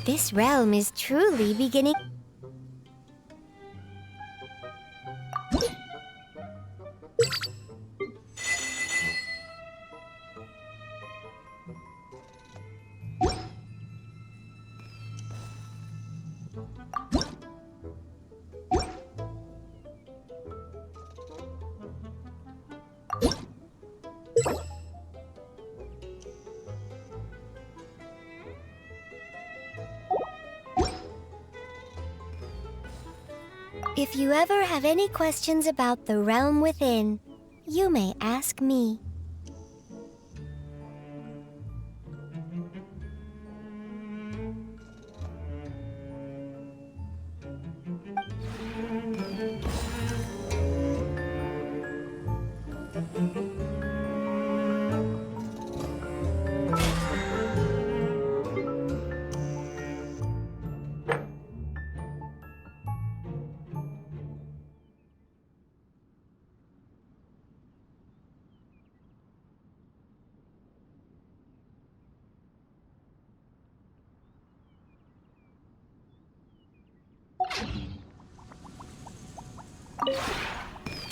This realm is truly beginning. If you ever have any questions about the realm within, you may ask me.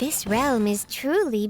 This realm is truly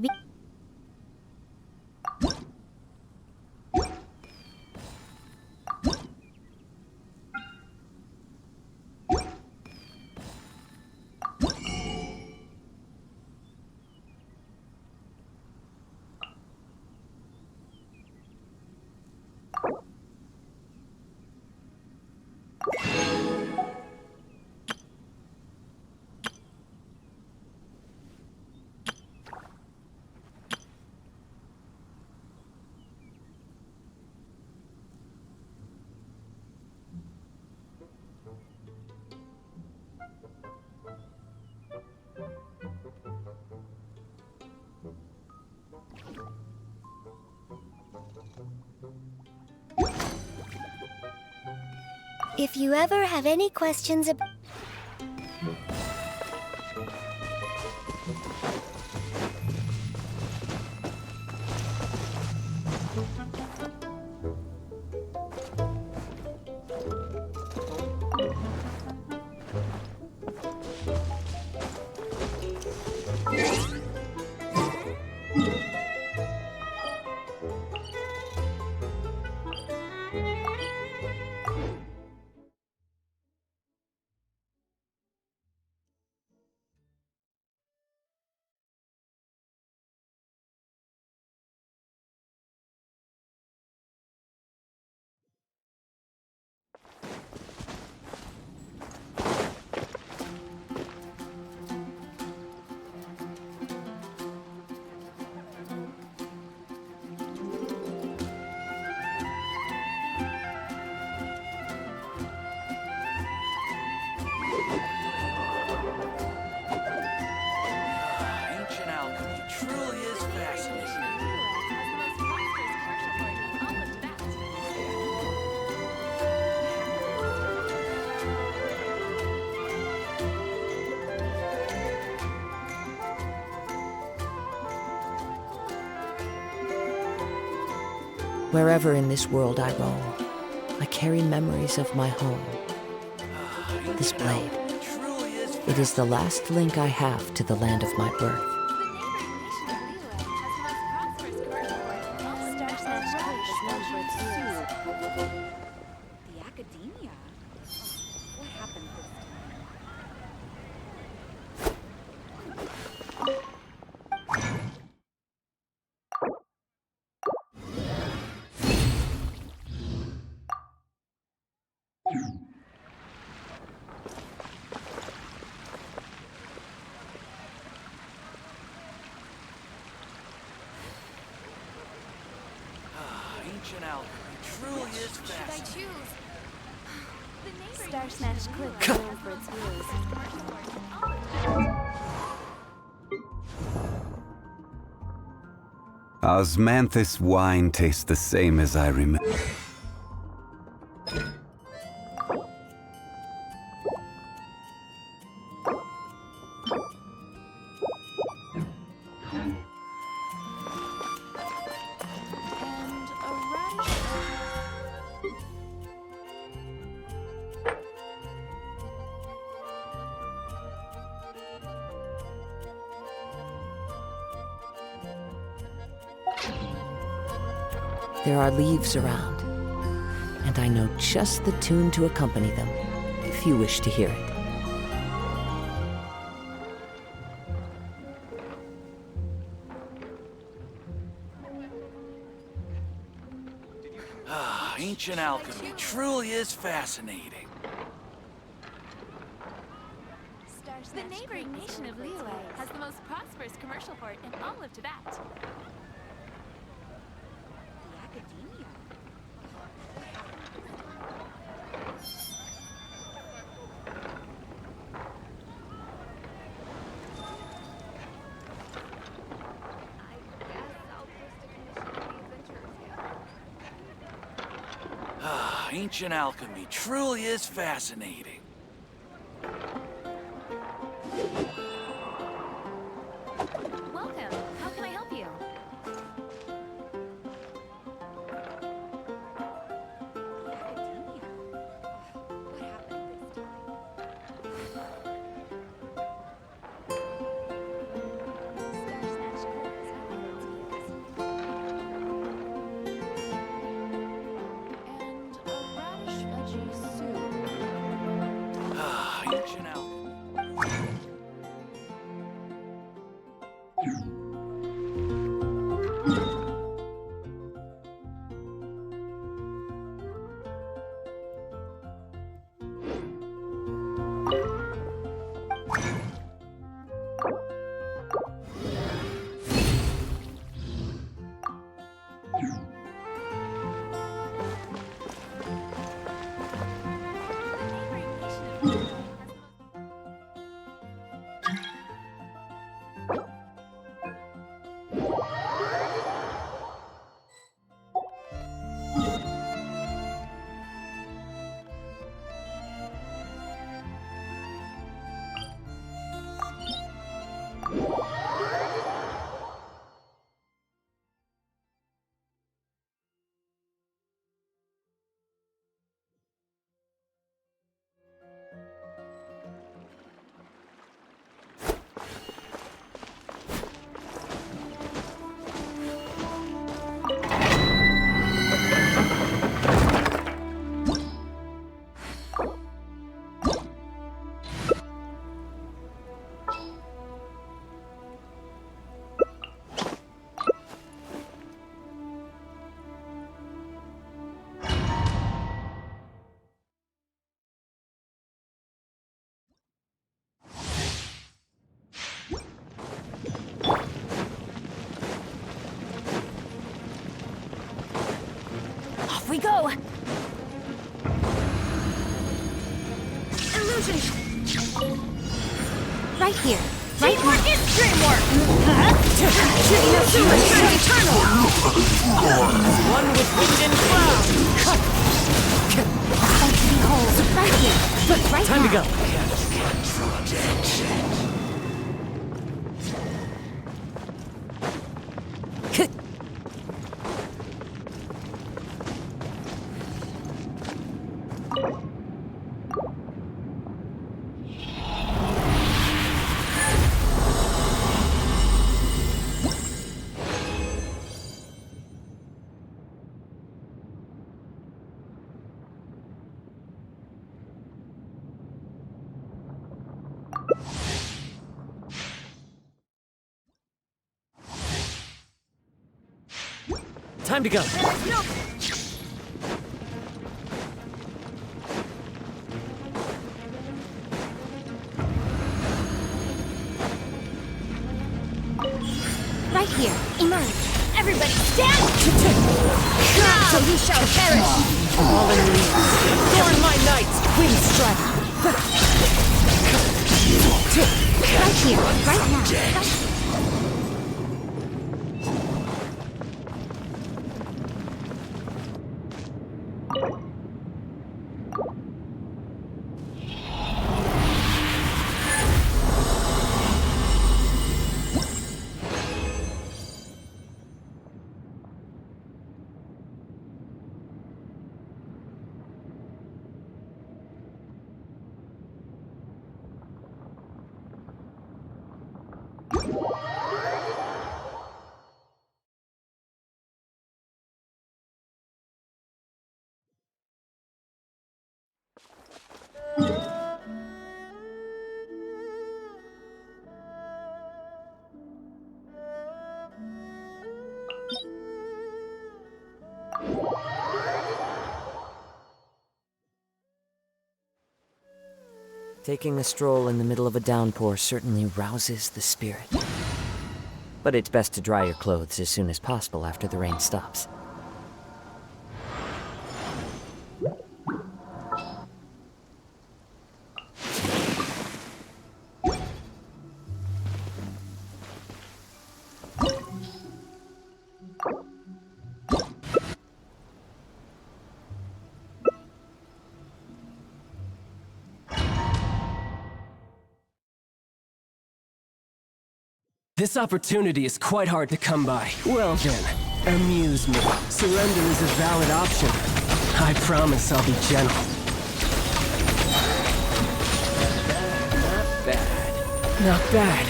If you ever have any questions about... Wherever in this world I roam, I carry memories of my home. This blade, it is the last link I have to the land of my birth. The academia? What happened this Ancient alchemy truly is fascinating. Star Smash Clip is known for its rules. Osmanthus wine tastes the same as I remember. There are leaves around, and I know just the tune to accompany them, if you wish to hear it. Ancient alchemy truly is fascinating. The neighboring nation of Liyue has the most prosperous commercial port in all of Tibet. The academia? What happened this time? I guess I'll post a commission on the adventures. Ancient alchemy truly is fascinating. Welcome. How can I help you? The academia? What happened this time? And a radish veggie soup. Ancient alchemy. The neighboring nation of Liyue has the most... Off we go! Illusion! Right here. Right Teamwork is dreamwork! Eternal! One with wind and cloud. Behold, right here. But right Time to now. go. Time to go. Right here. Emerge. Everybody stand! So you shall perish! Fallen leaves. Thorn my knights. Wind strike. Right here. Right now. Right Taking a stroll in the middle of a downpour certainly rouses the spirit. But it's best to dry your clothes as soon as possible after the rain stops. This opportunity is quite hard to come by. Well then, amuse me. Surrender is a valid option. I promise I'll be gentle. Not bad. Not bad.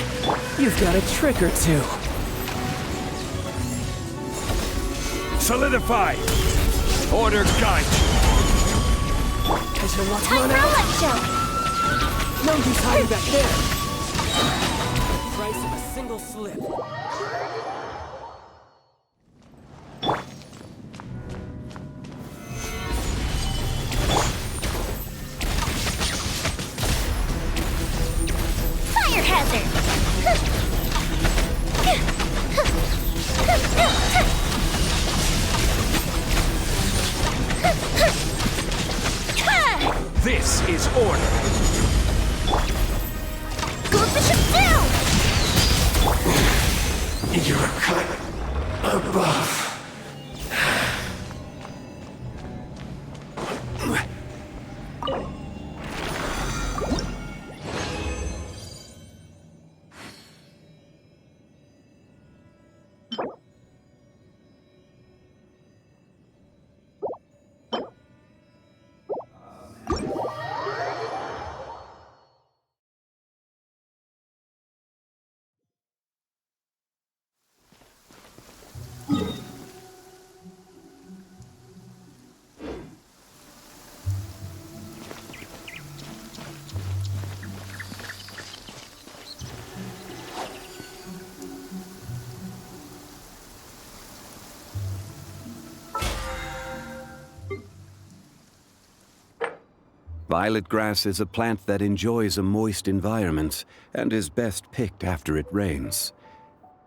You've got a trick or two. Solidify! Order guide! Has your luck Time run for a out? light show! No use hiding back there. Price of a single slip. Fire hazard! This is order! Go bishop down! You're a cut above. Violet grass is a plant that enjoys a moist environment and is best picked after it rains.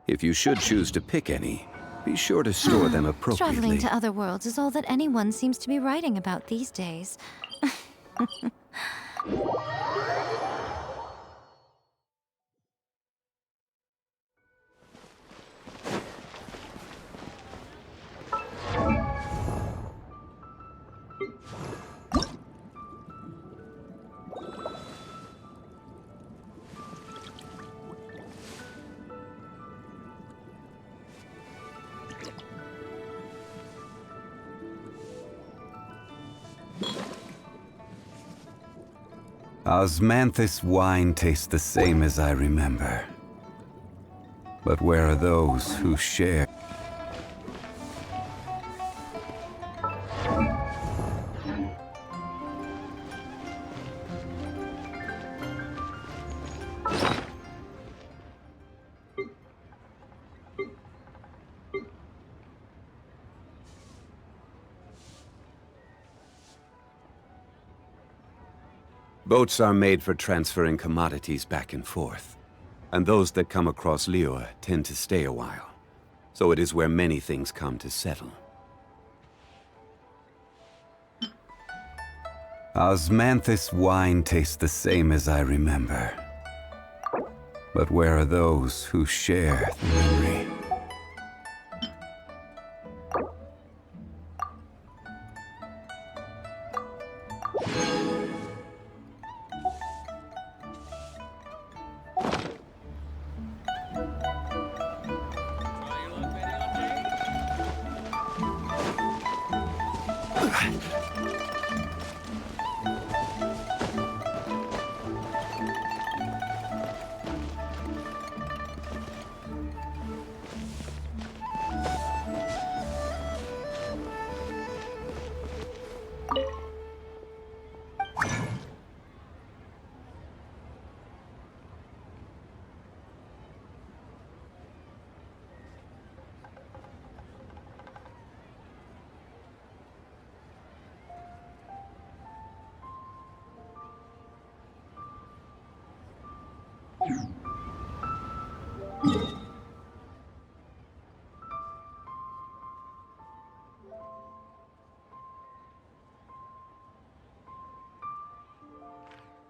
If you should choose to pick any, be sure to store them appropriately. Traveling to other worlds is all that anyone seems to be writing about these days. Osmanthus wine tastes the same as I remember. But where are those who share? Boats are made for transferring commodities back and forth, and those that come across Liyue tend to stay a while. So it is where many things come to settle. Osmanthus wine tastes the same as I remember. But where are those who share the memory?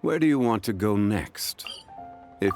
Where do you want to go next? If...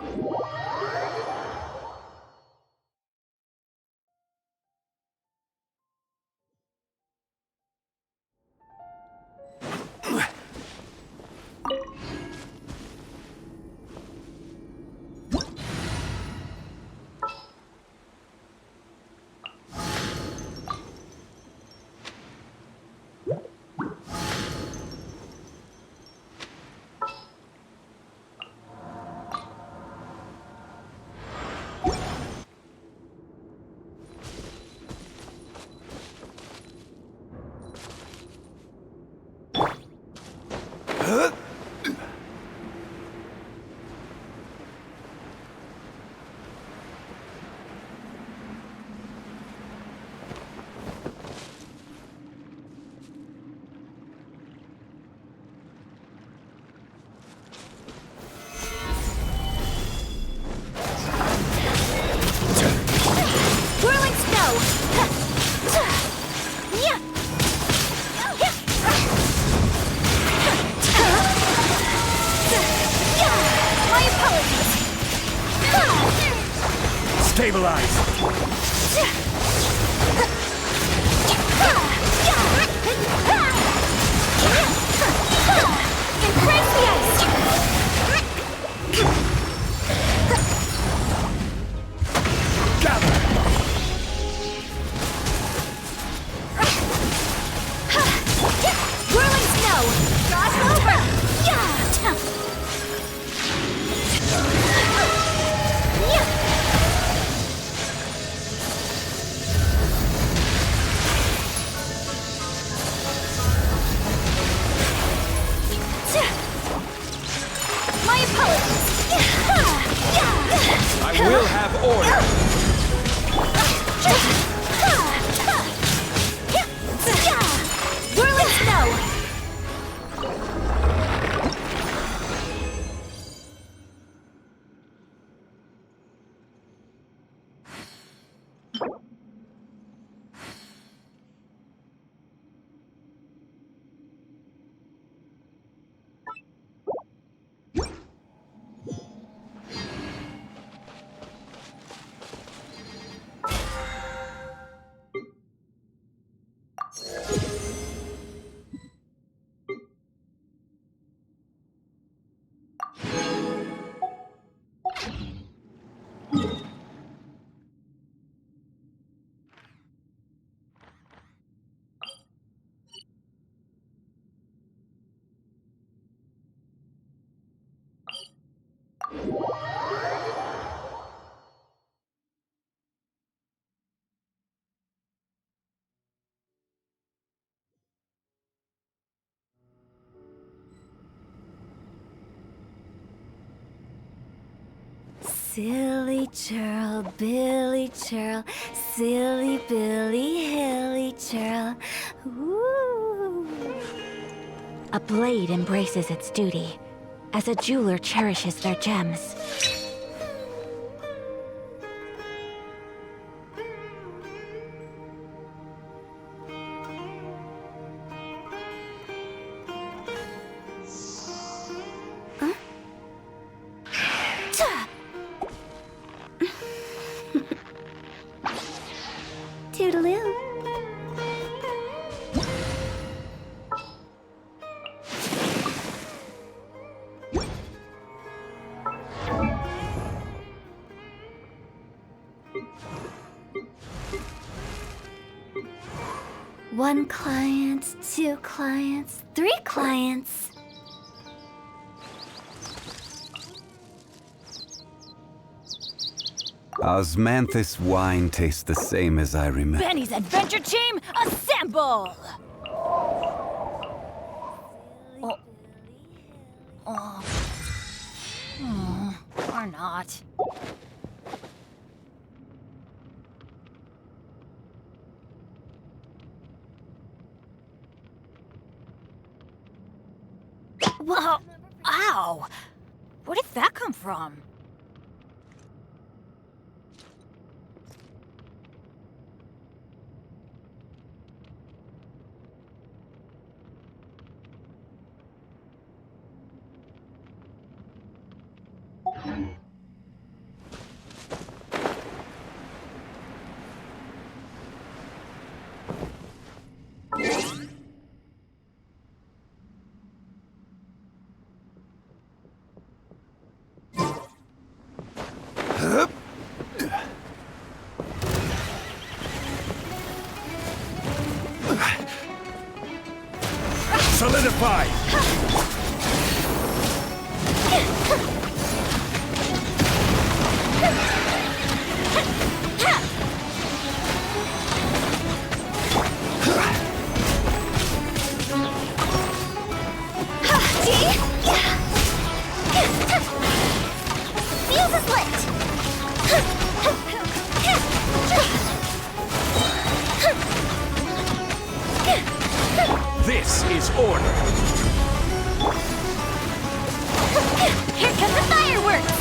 Whirling snow! Yeah! My apologies! Stabilize! Embrace the ice! Gather! Whirling snow! Frost over! Yeah! My apologies! I will have order. Whirling snow! Silly churl, Billy churl, silly Billy, hilly churl. Ooh. A blade embraces its duty, as a jeweler cherishes their gems. Toodaloo. One client, two clients, three clients. Osmanthus wine tastes the same as I remember. Benny's adventure team, assemble! Or not. Whoa! Ow! Where did that come from? Solidify! Fuse is lit! This is order! Here come the fireworks!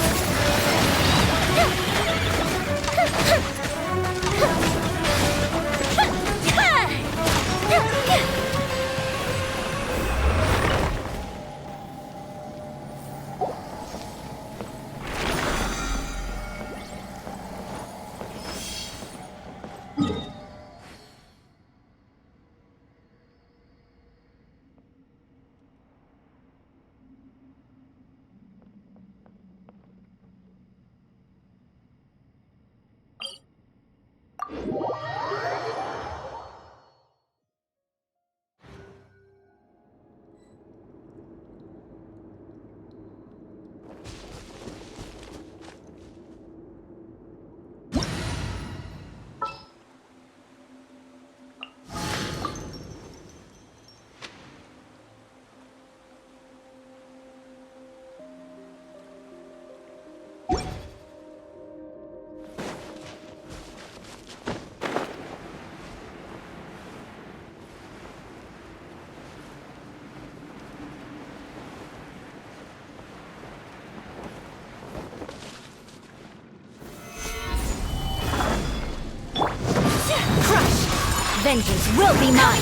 Vengeance will be mine!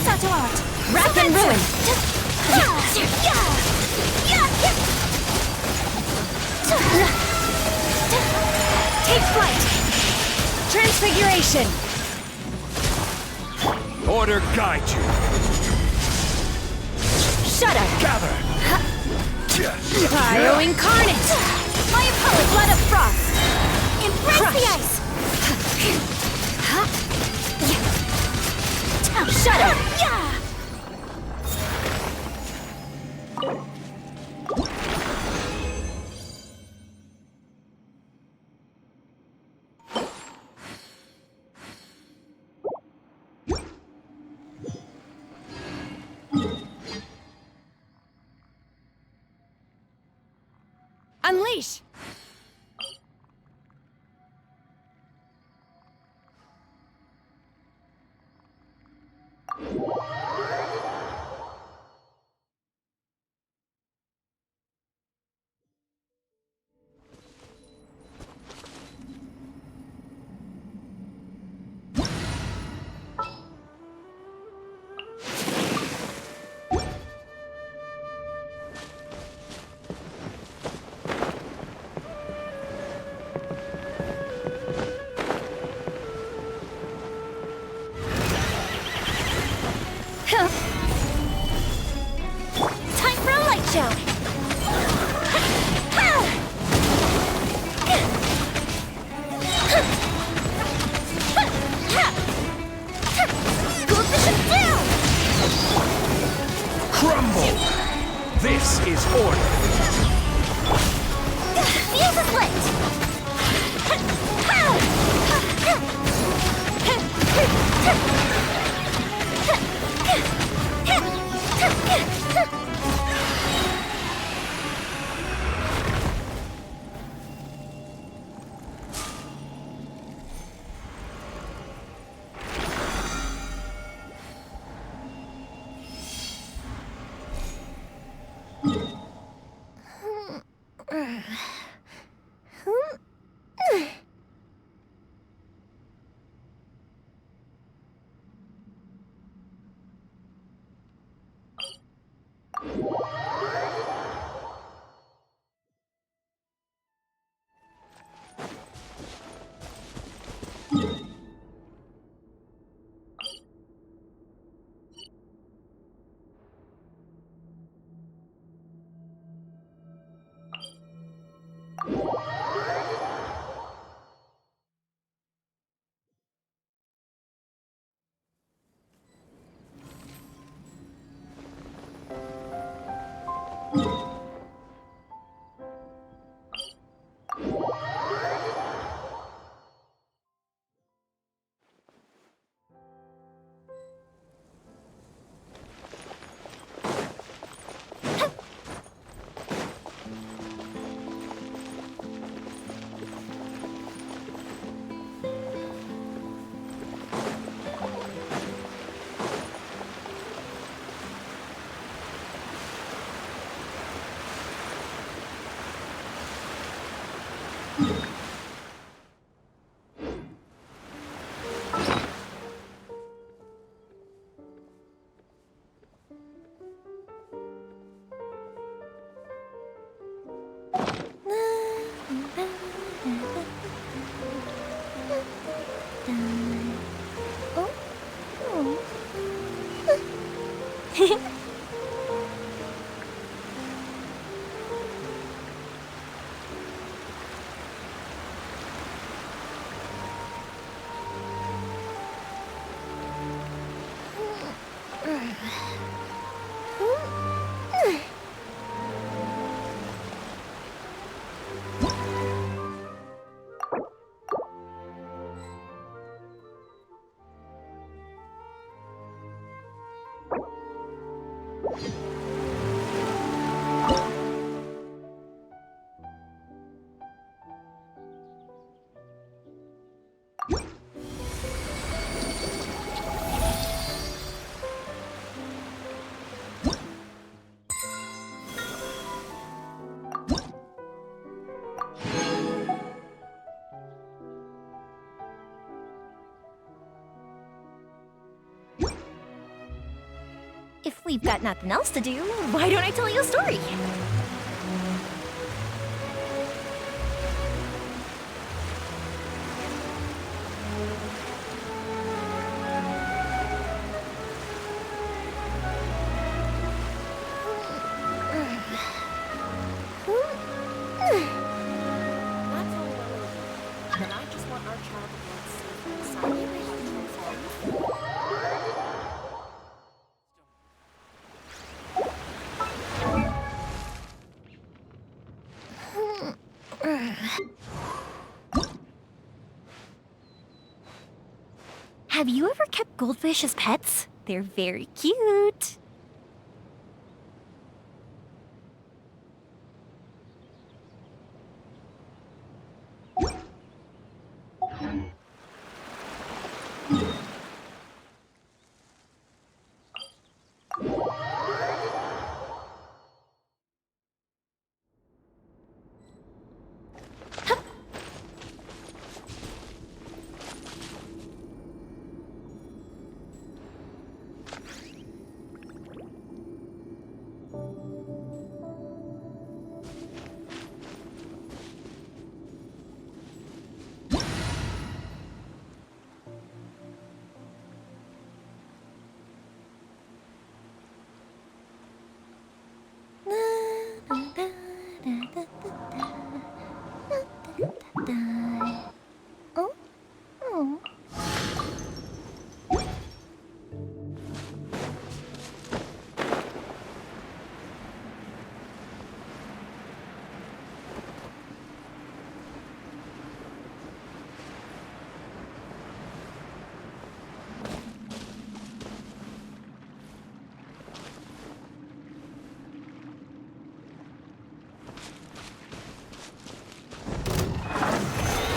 Wrath and ruin! Take flight! Transfiguration! Order guide you! Shudder! Gather! Pyro incarnate! My opponent, blood of frost! Embrace Crush. the ice! Shudder! Unleash! Time for a light show! Scoop the ship down! Crumble! This is order! Fuse is lit! If we've got nothing else to do, why don't I tell you a story? And I just want our child to be safe and sound. Have you ever kept goldfish as pets? They're very cute.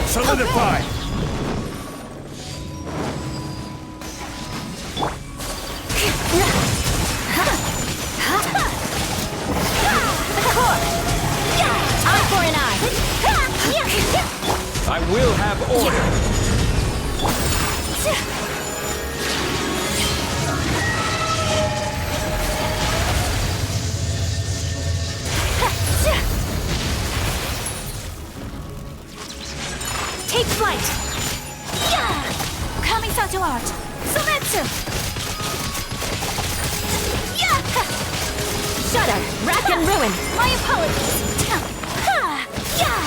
Solidify! Eye for an eye. I will have order! Take flight! Yeah! Kamisato art! Sometsu! Yeah! Shudder! Rack and ruin! My apologies! Ha! Yeah!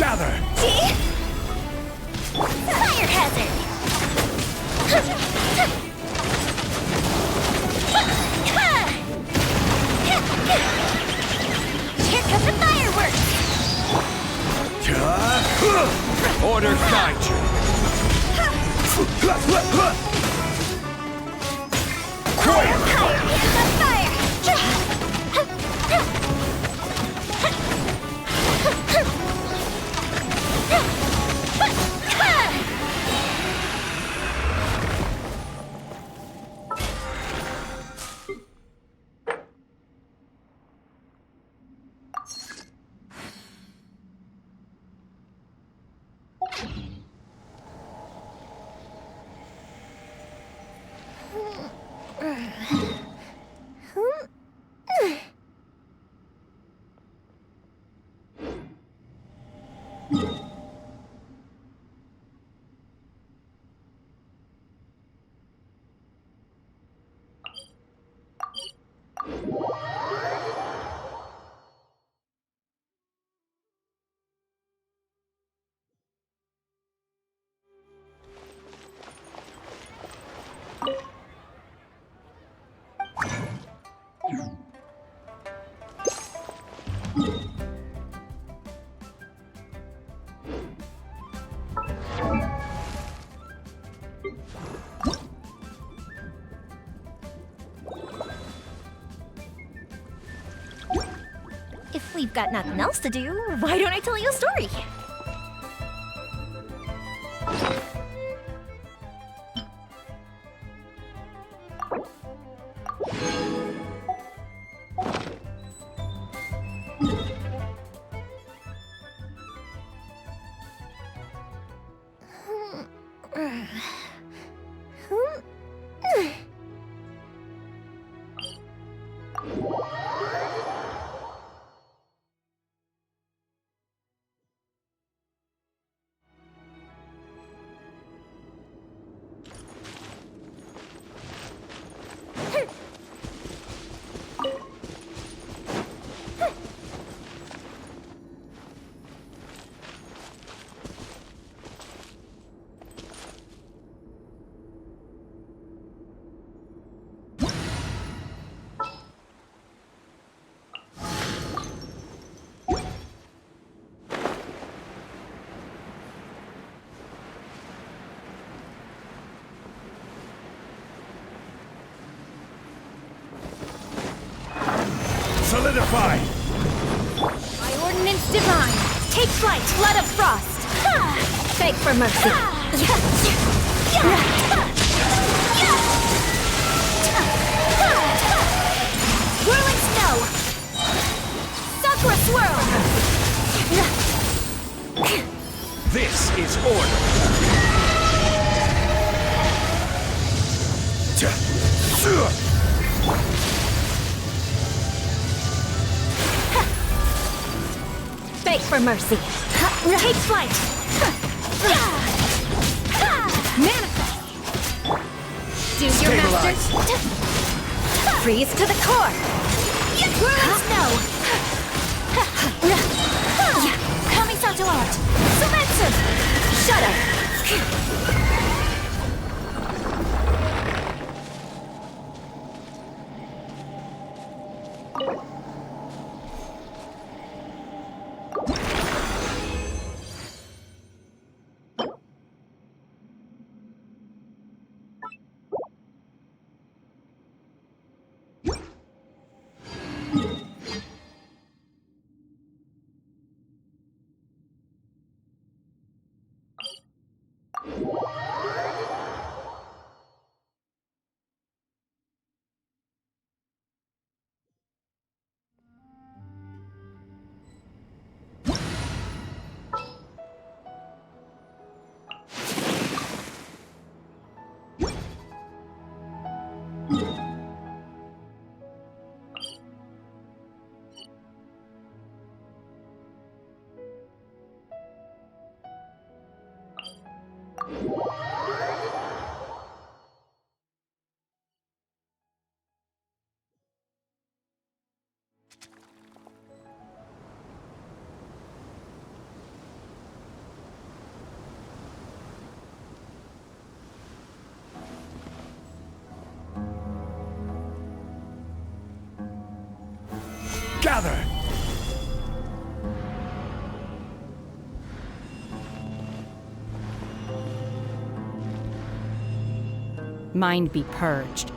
Gather! Fire hazard! Here comes the fireworks! Order guide you! Higher hands on fire! If we've got nothing else to do, why don't I tell you a story? Solidify! By ordinance divine, take flight, flood of frost! Beg for mercy! Whirling snow! Sakura swirl! This is order! Beg for mercy! Take flight! Manifest! Do your master! Freeze to the core! Whirling snow! Kamisato art! Sumetsu! Shudder! gather! Mind be purged.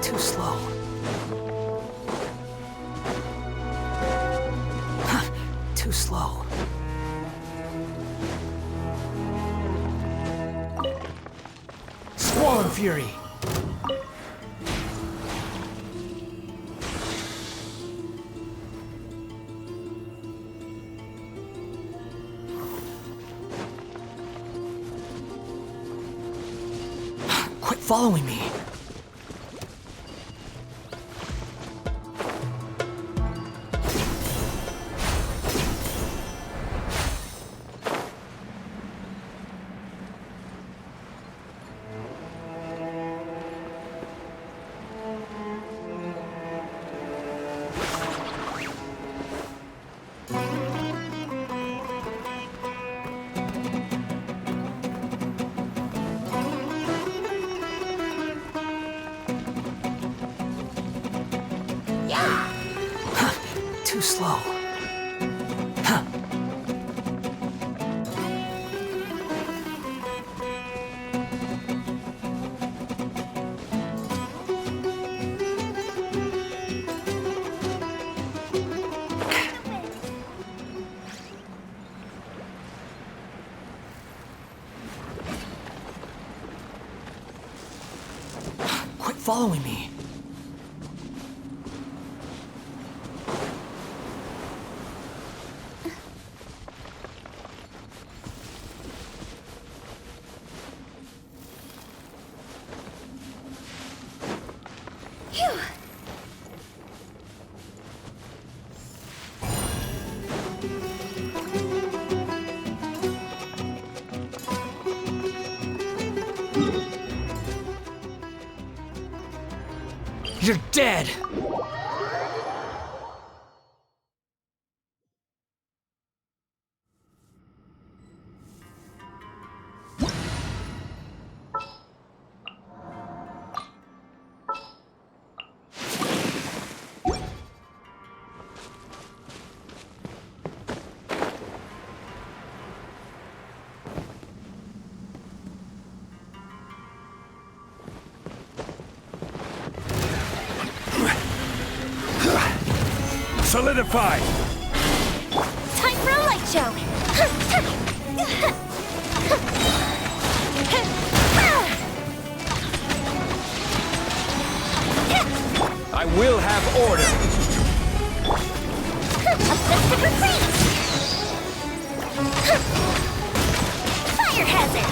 Too slow. Too slow. Squall and Fury! Quit following me! Too slow. Quit following me. You're dead! Solidified! Time for a light show! I will have order! Obsessive retreat! Fire hazard!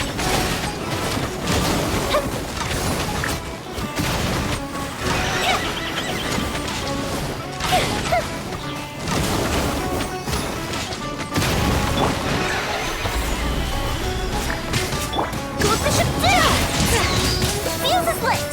Bishop down! The fuse is lit!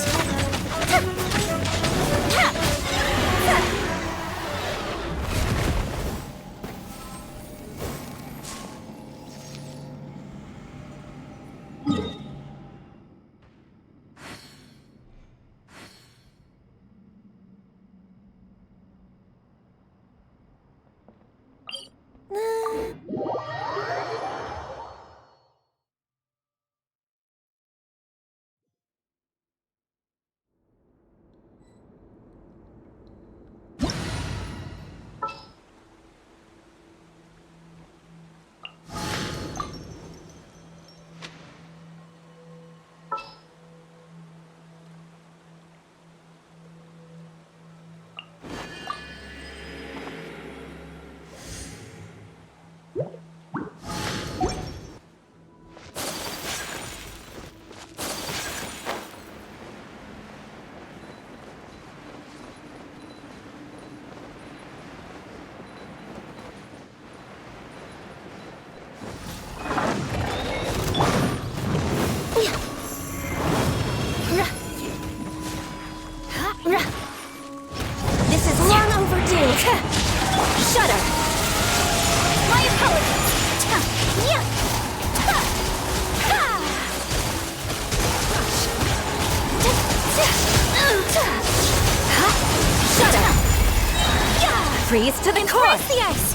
Freeze to the core! Embrace the ice!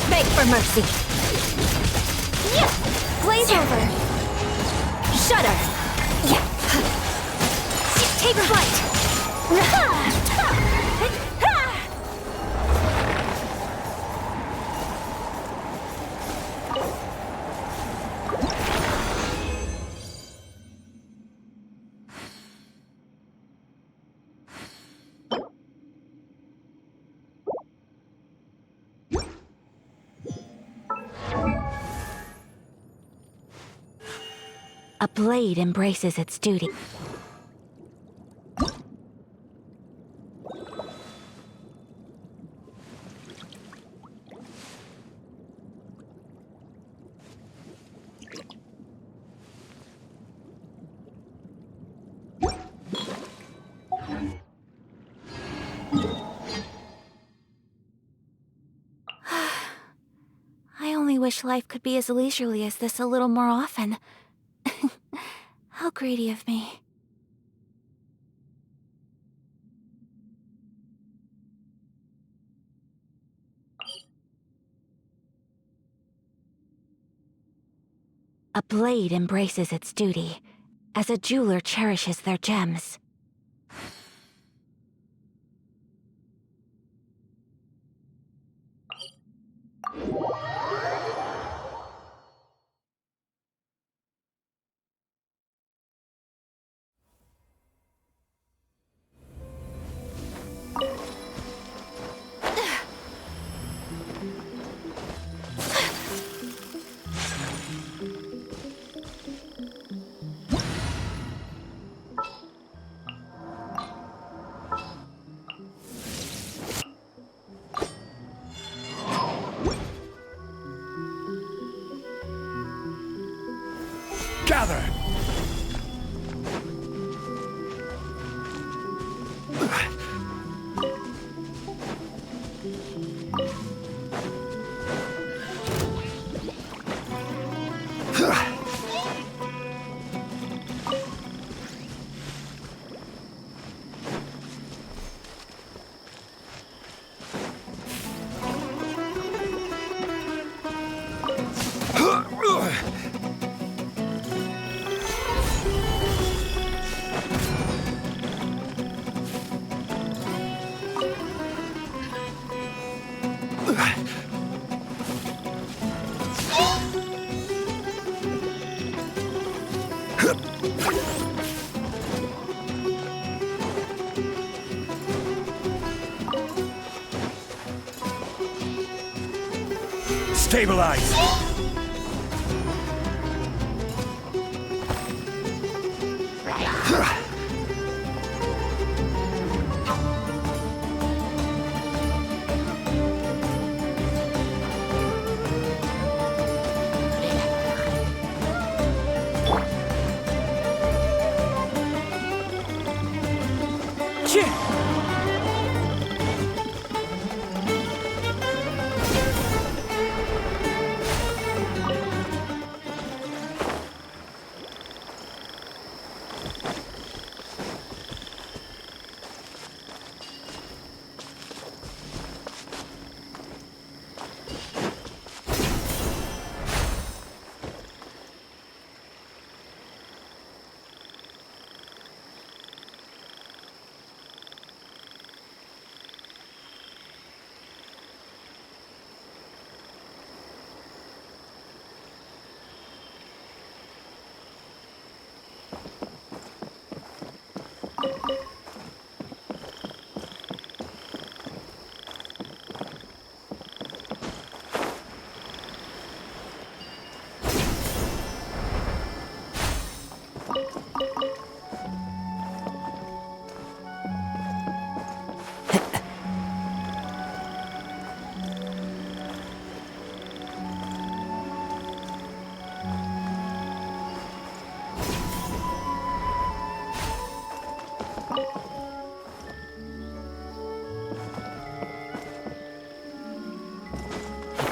Beg for mercy! Blaze over! Shudder! Take flight! A blade embraces its duty. I only wish life could be as leisurely as this a little more often. How greedy of me. A blade embraces its duty, as a jeweler cherishes their gems. Gather! Stabilize!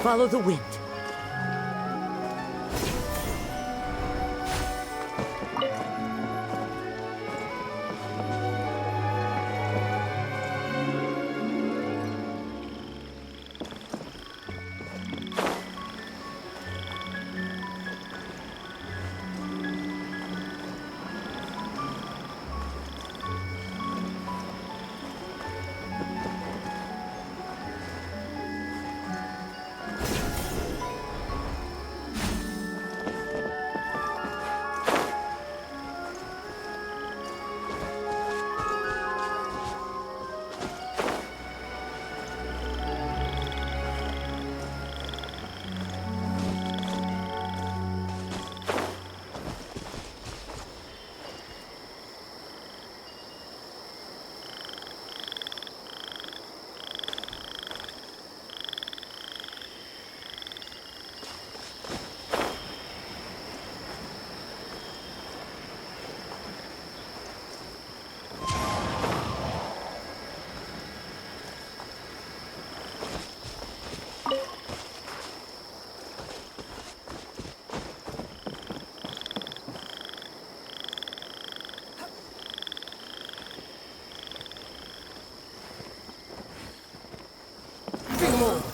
Follow the wind. mold.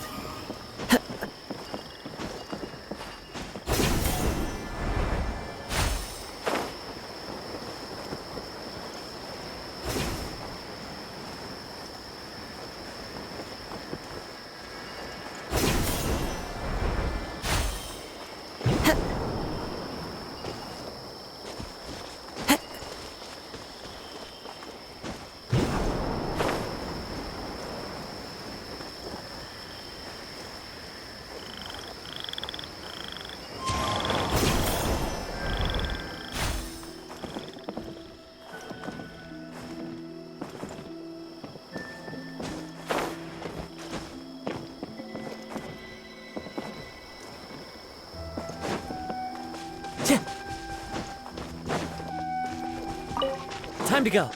Time to go.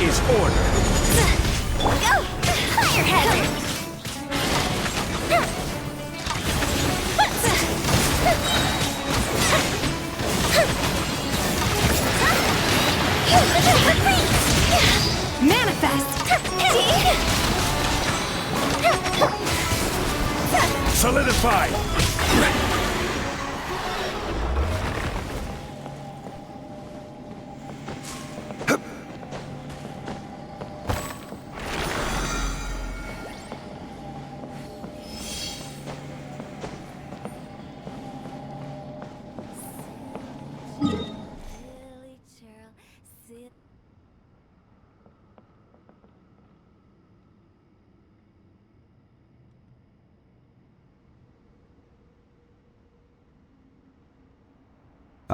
is order. Go! Fire hazard! Manifest! Solidify!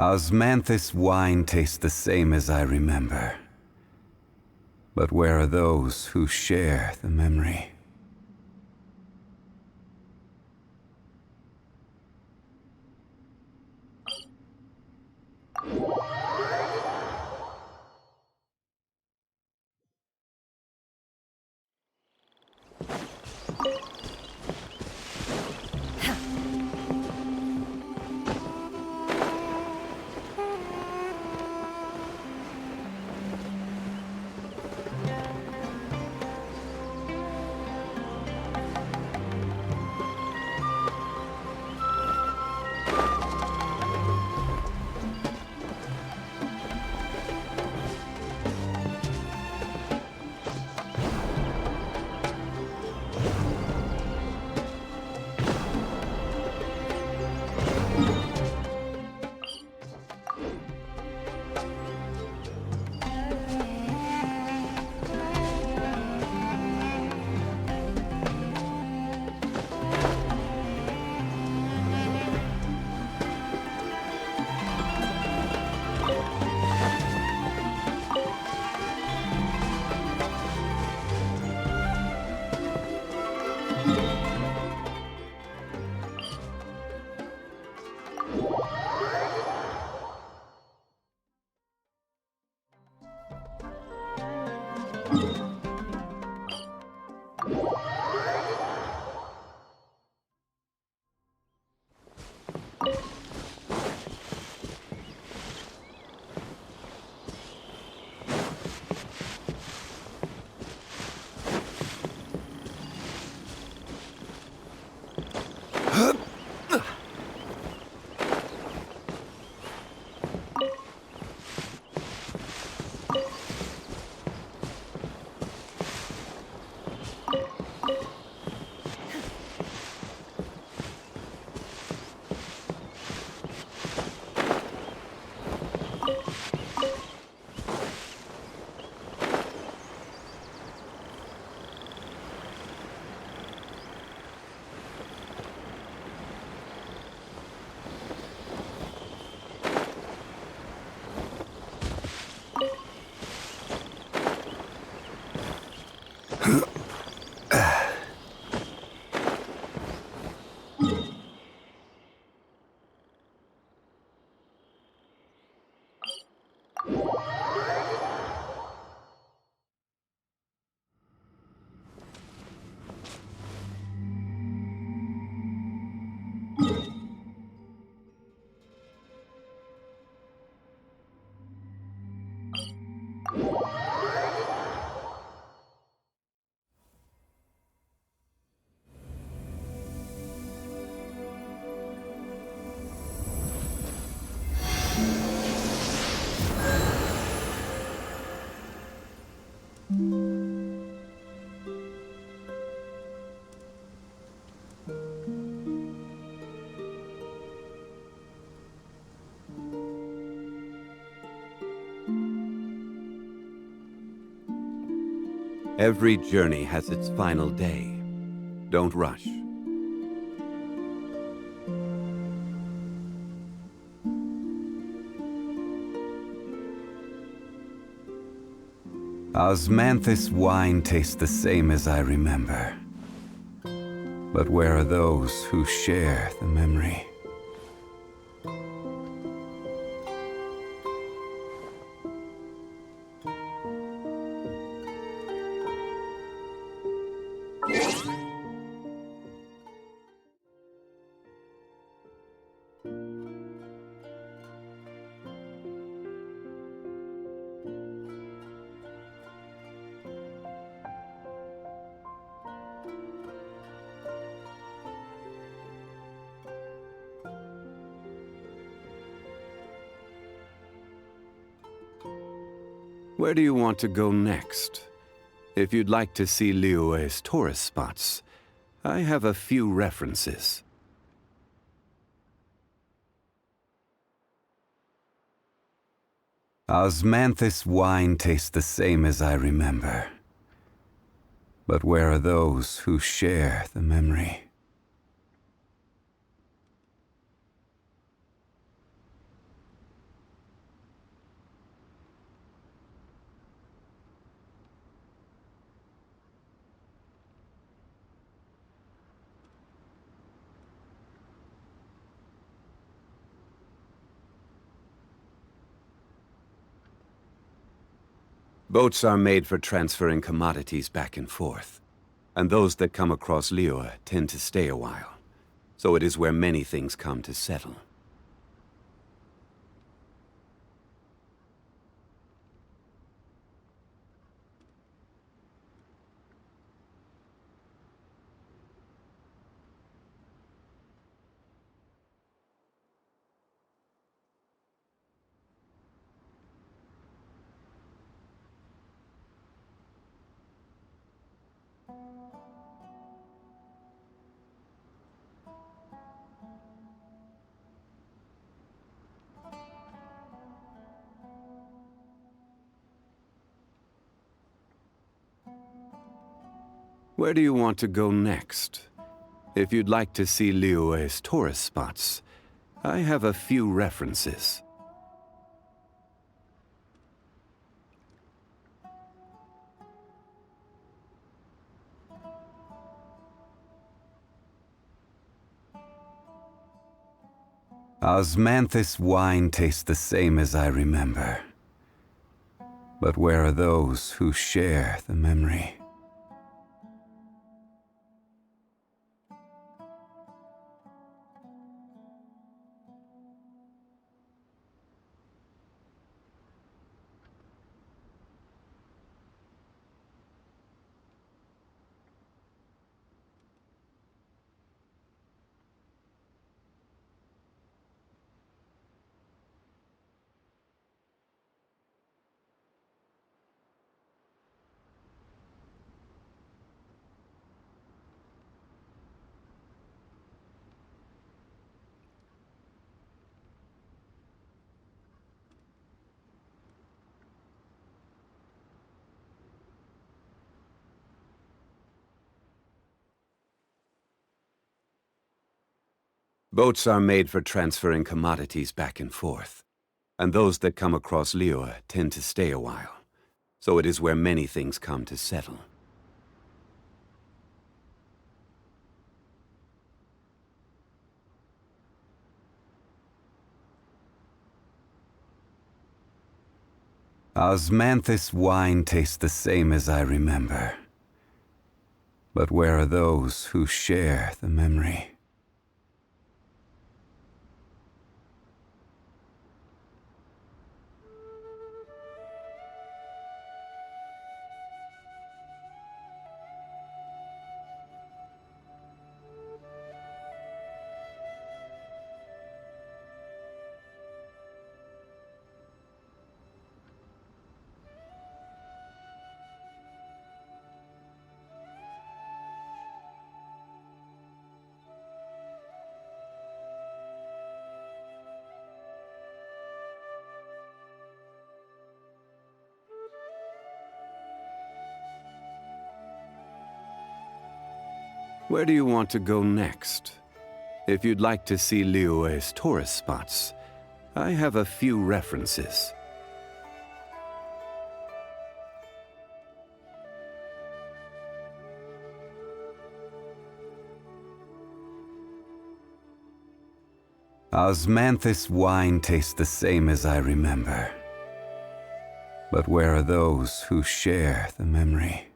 Osmanthus wine tastes the same as I remember. But where are those who share the memory? Every journey has its final day. Don't rush. Osmanthus wine tastes the same as I remember. But where are those who share the memory? Where do you want to go next? If you'd like to see Liyue's tourist spots, I have a few references. Osmanthus wine tastes the same as I remember. But where are those who share the memory? Boats are made for transferring commodities back and forth, and those that come across Liyue tend to stay a while. So it is where many things come to settle. Where do you want to go next? If you'd like to see Liyue's tourist spots, I have a few references. Osmanthus wine tastes the same as I remember. But where are those who share the memory? Boats are made for transferring commodities back and forth, and those that come across Liyue tend to stay a while. So it is where many things come to settle. Osmanthus wine tastes the same as I remember. But where are those who share the memory? Where do you want to go next? If you'd like to see Liyue's tourist spots, I have a few references. Osmanthus wine tastes the same as I remember. But where are those who share the memory?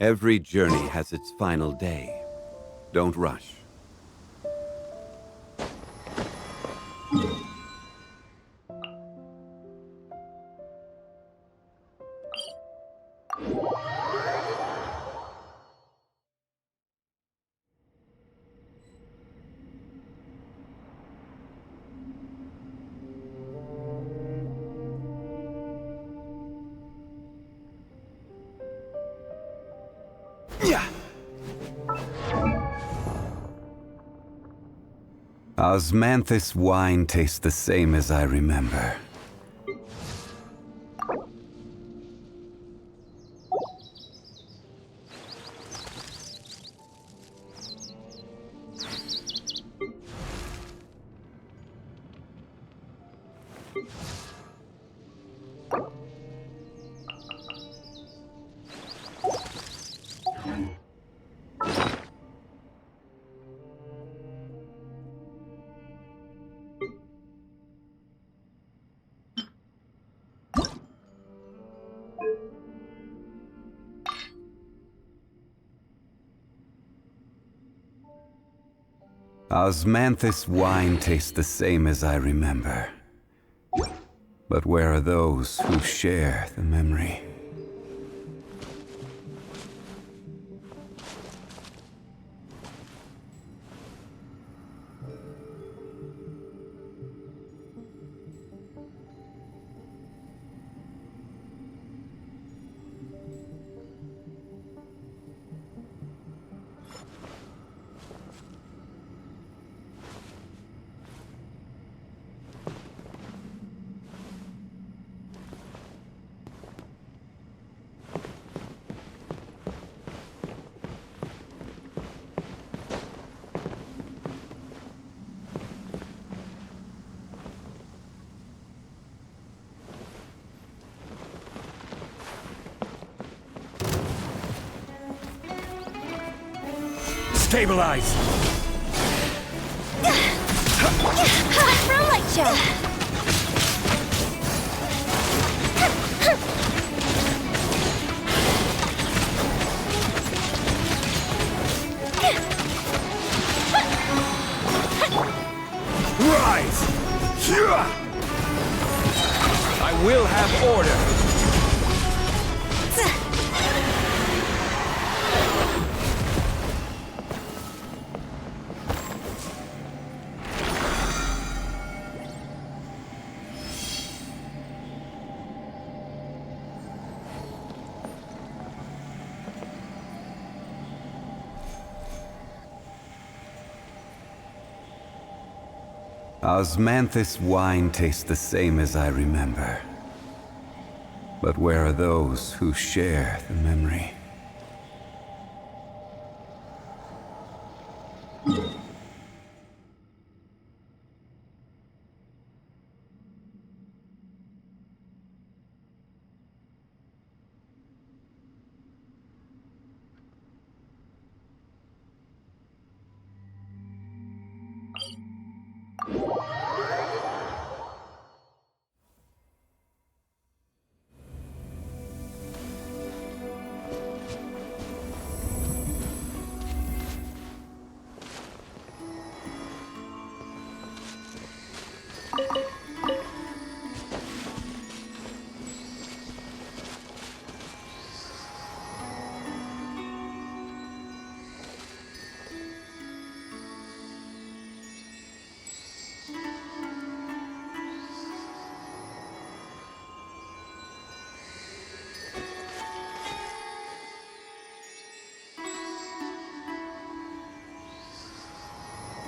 Every journey has its final day. Don't rush. Osmanthus wine tastes the same as I remember. Osmanthus wine tastes the same as I remember. But where are those who share the memory? Stabilize! For a light show! Rise! I will have order! Osmanthus wine tastes the same as I remember. But where are those who share the memory?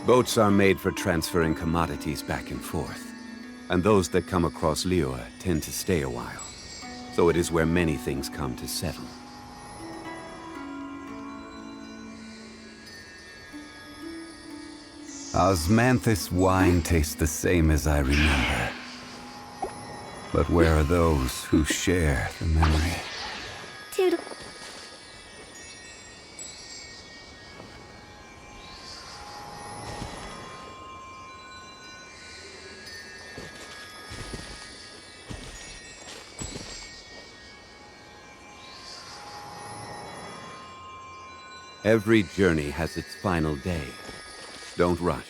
Boats are made for transferring commodities back and forth, and those that come across Liyue tend to stay a while, so it is where many things come to settle. Osmanthus wine tastes the same as I remember. But where are those who share the memory? Toodle. Every journey has its final day. Don't rush.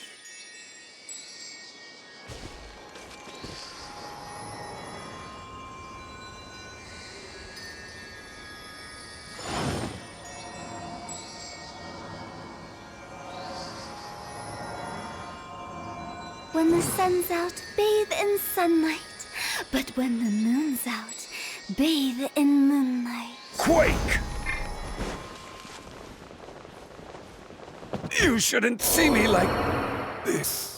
When the sun's out, bathe in sunlight. But when the moon's out, bathe in moonlight. Quake! You shouldn't see me like this.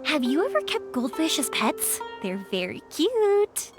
Have you ever kept goldfish as pets? They're very cute.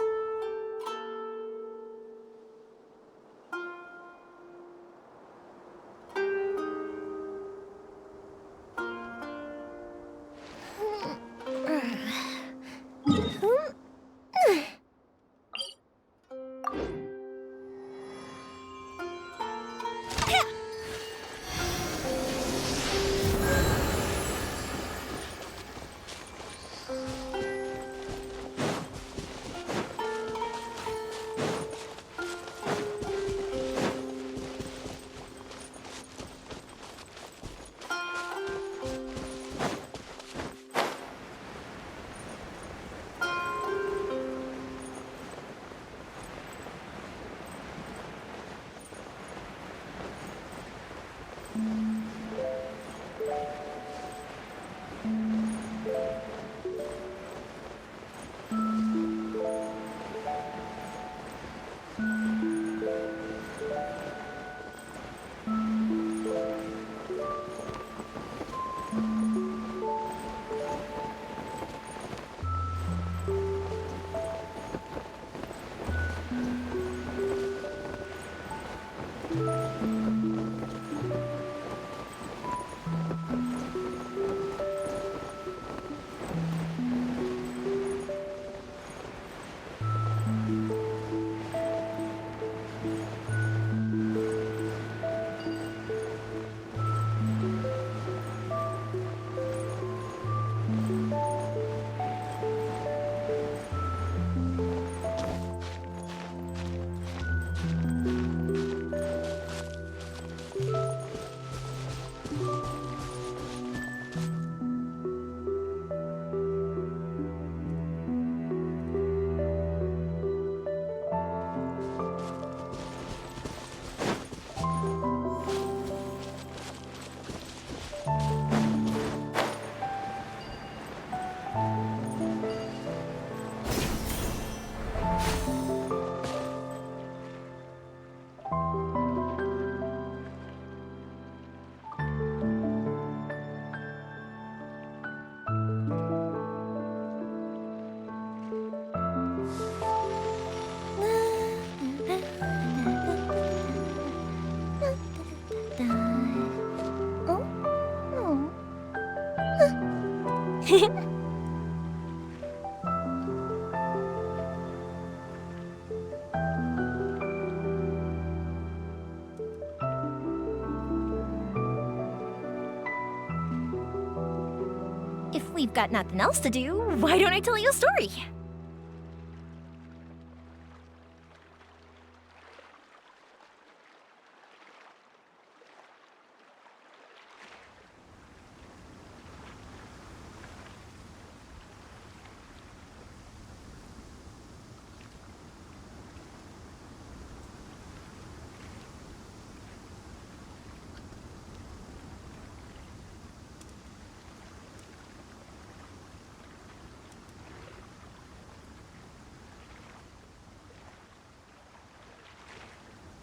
If we've got nothing else to do, why don't I tell you a story?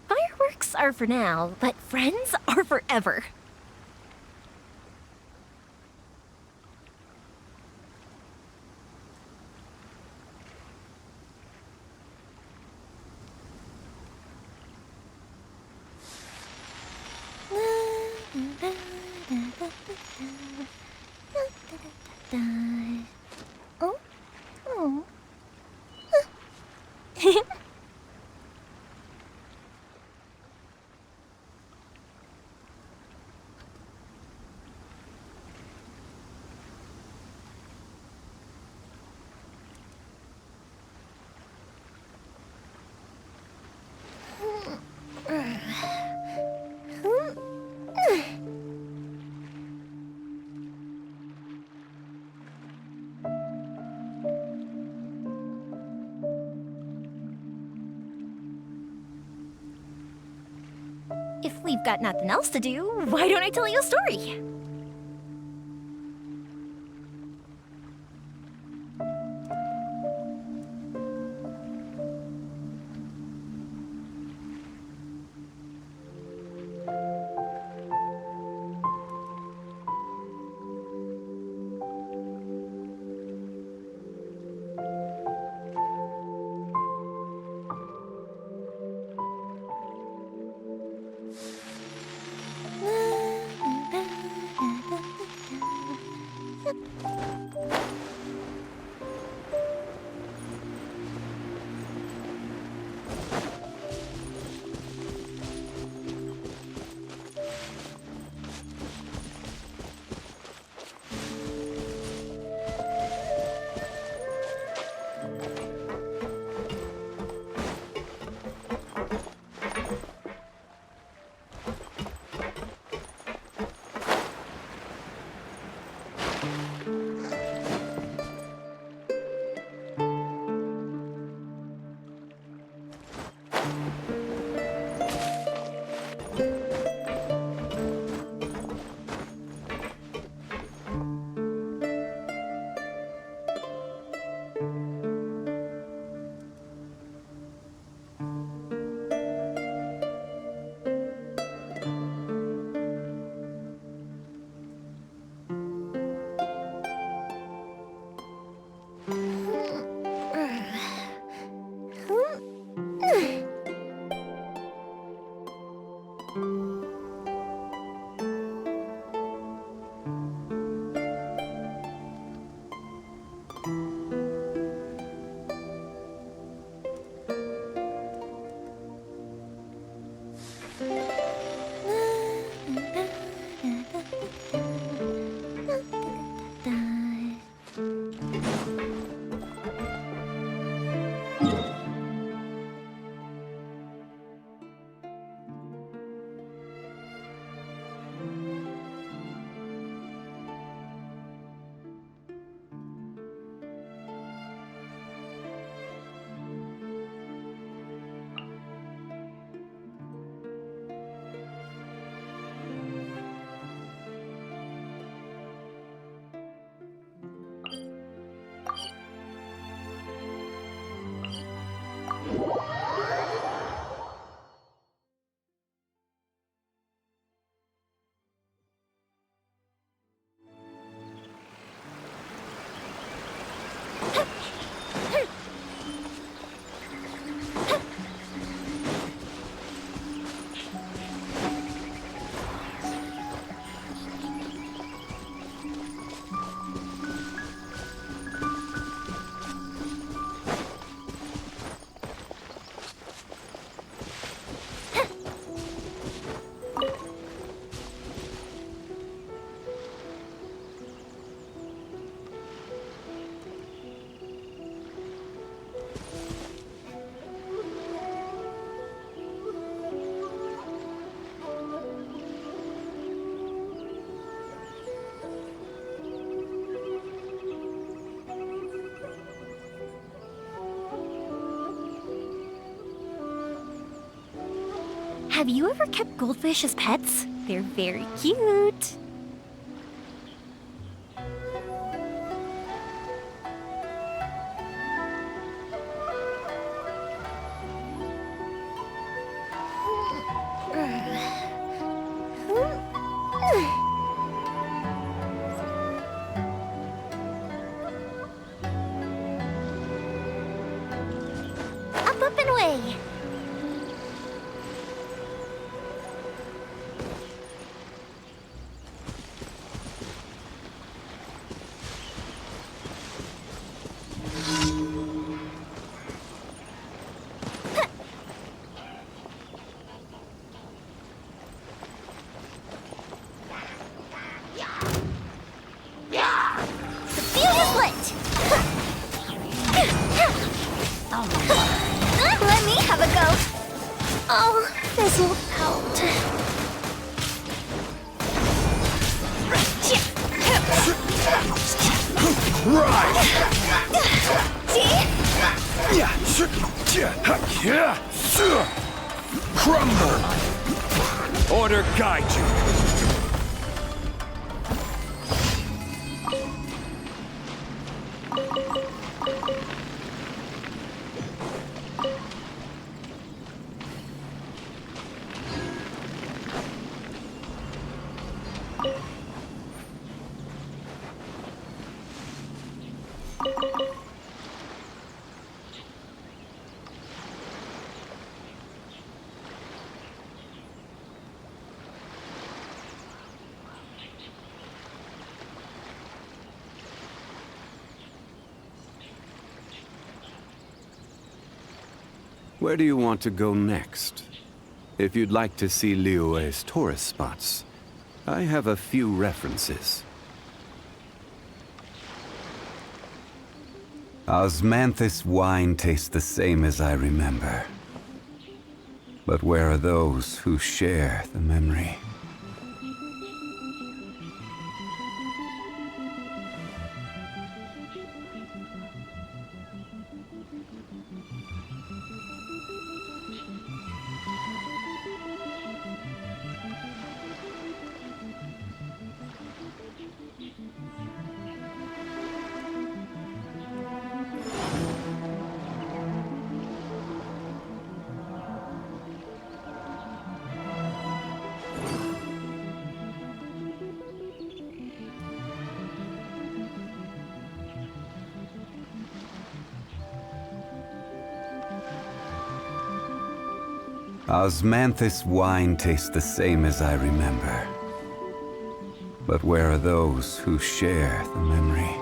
Fireworks are for now, but friends are forever. If we've got nothing else to do, why don't I tell you a story? Have you ever kept goldfish as pets? They're very cute. Up and away. This'll help. Crumble! Order guide you. Where do you want to go next? If you'd like to see Liyue's tourist spots, I have a few references. Osmanthus wine tastes the same as I remember. But where are those who share the memory? Osmanthus wine tastes the same as I remember. But where are those who share the memory?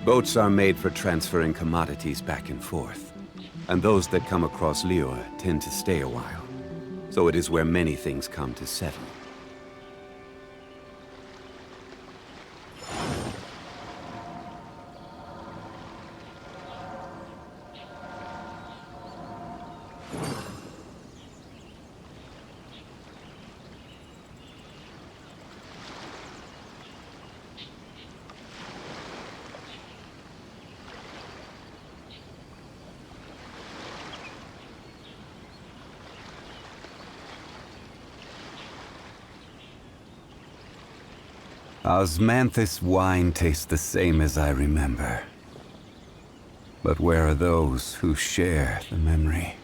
Boats are made for transferring commodities back and forth. And those that come across Liyue tend to stay a while. So it is where many things come to settle. Osmanthus wine tastes the same as I remember. But where are those who share the memory?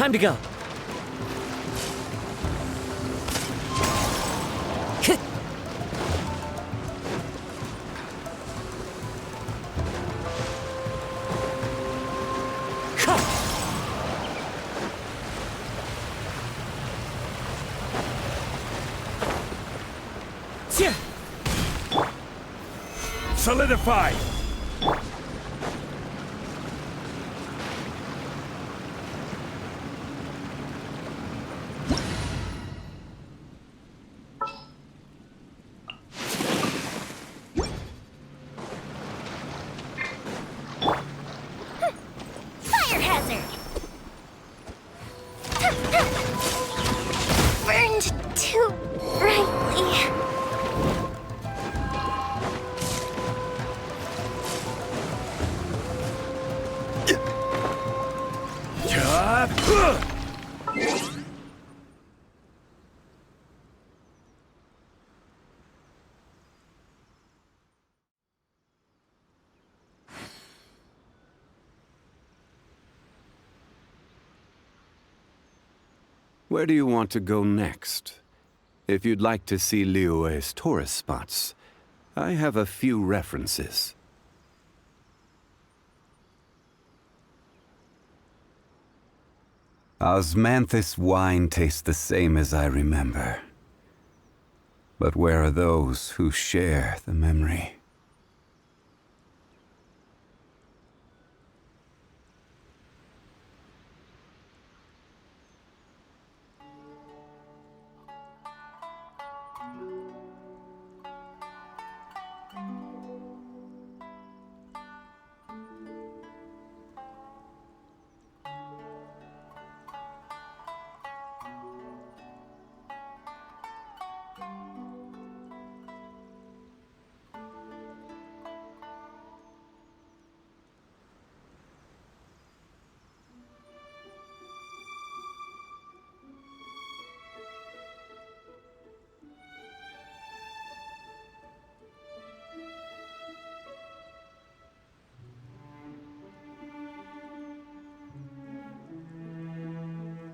Time to go. Solidify! Fire hazard! Burned too brightly. Where do you want to go next? If you'd like to see Liyue's tourist spots, I have a few references. Osmanthus wine tastes the same as I remember. But where are those who share the memory?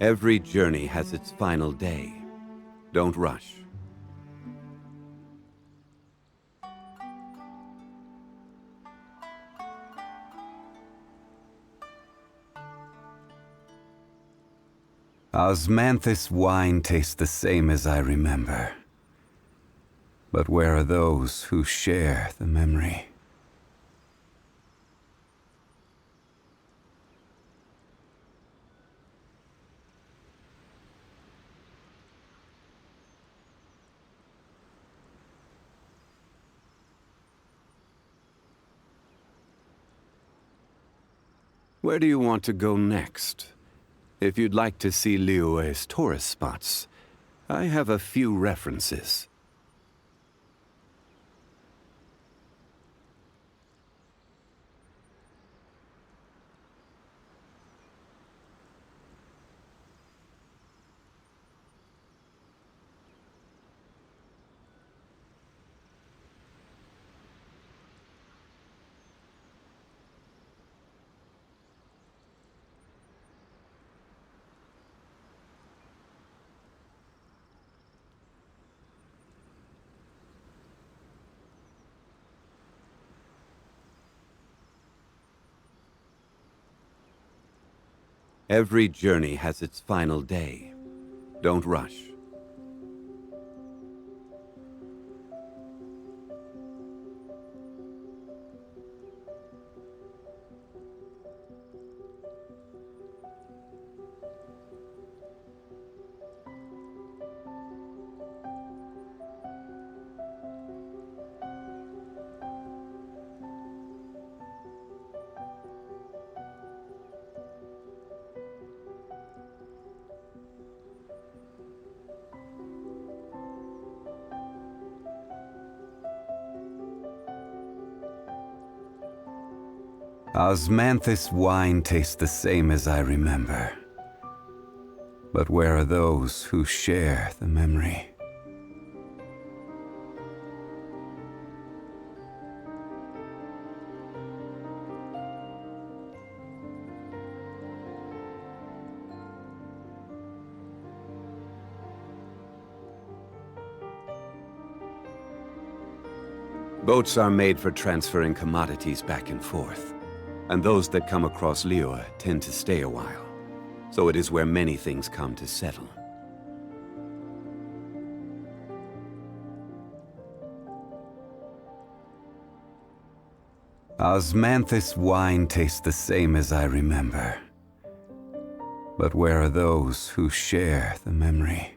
Every journey has its final day. Don't rush. Osmanthus wine tastes the same as I remember. But where are those who share the memory? Where do you want to go next? If you'd like to see Liyue's tourist spots, I have a few references. Every journey has its final day. Don't rush. Osmanthus wine tastes the same as I remember. But where are those who share the memory? Boats are made for transferring commodities back and forth, and those that come across Liyue tend to stay a while. So it is where many things come to settle. Osmanthus wine tastes the same as I remember. But where are those who share the memory?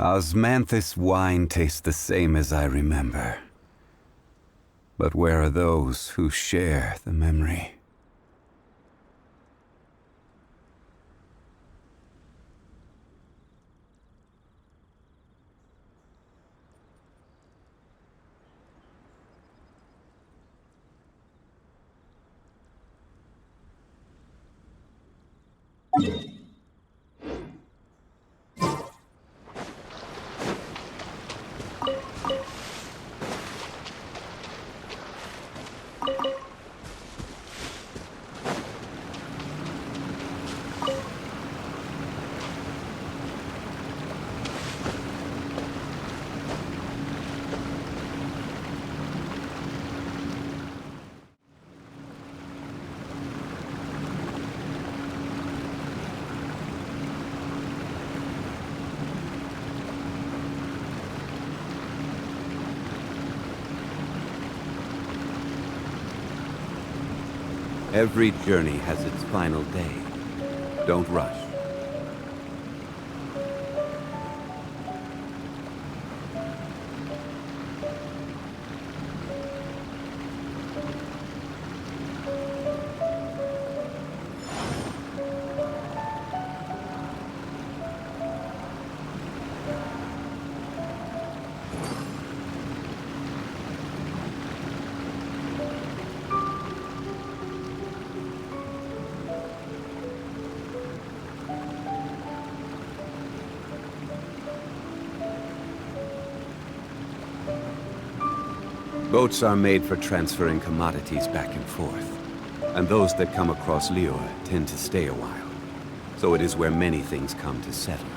Osmanthus wine tastes the same as I remember. But where are those who share the memory? Every journey has its final day. Don't rush. Boats are made for transferring commodities back and forth, and those that come across Liyue tend to stay a while. So it is where many things come to settle.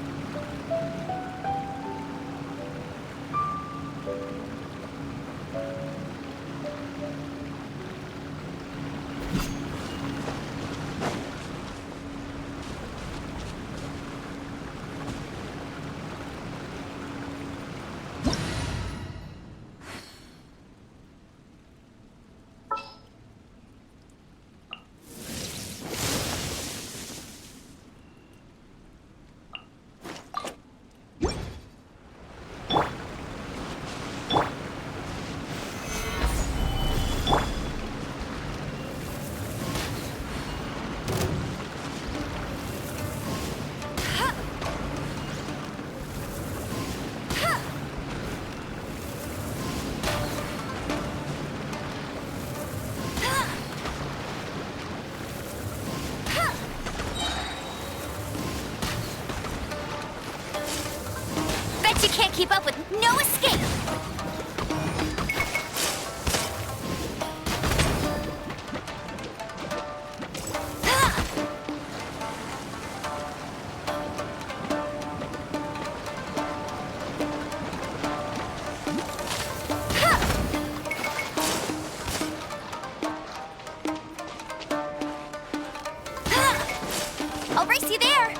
Bet you can't keep up with no escape! I'll race you there!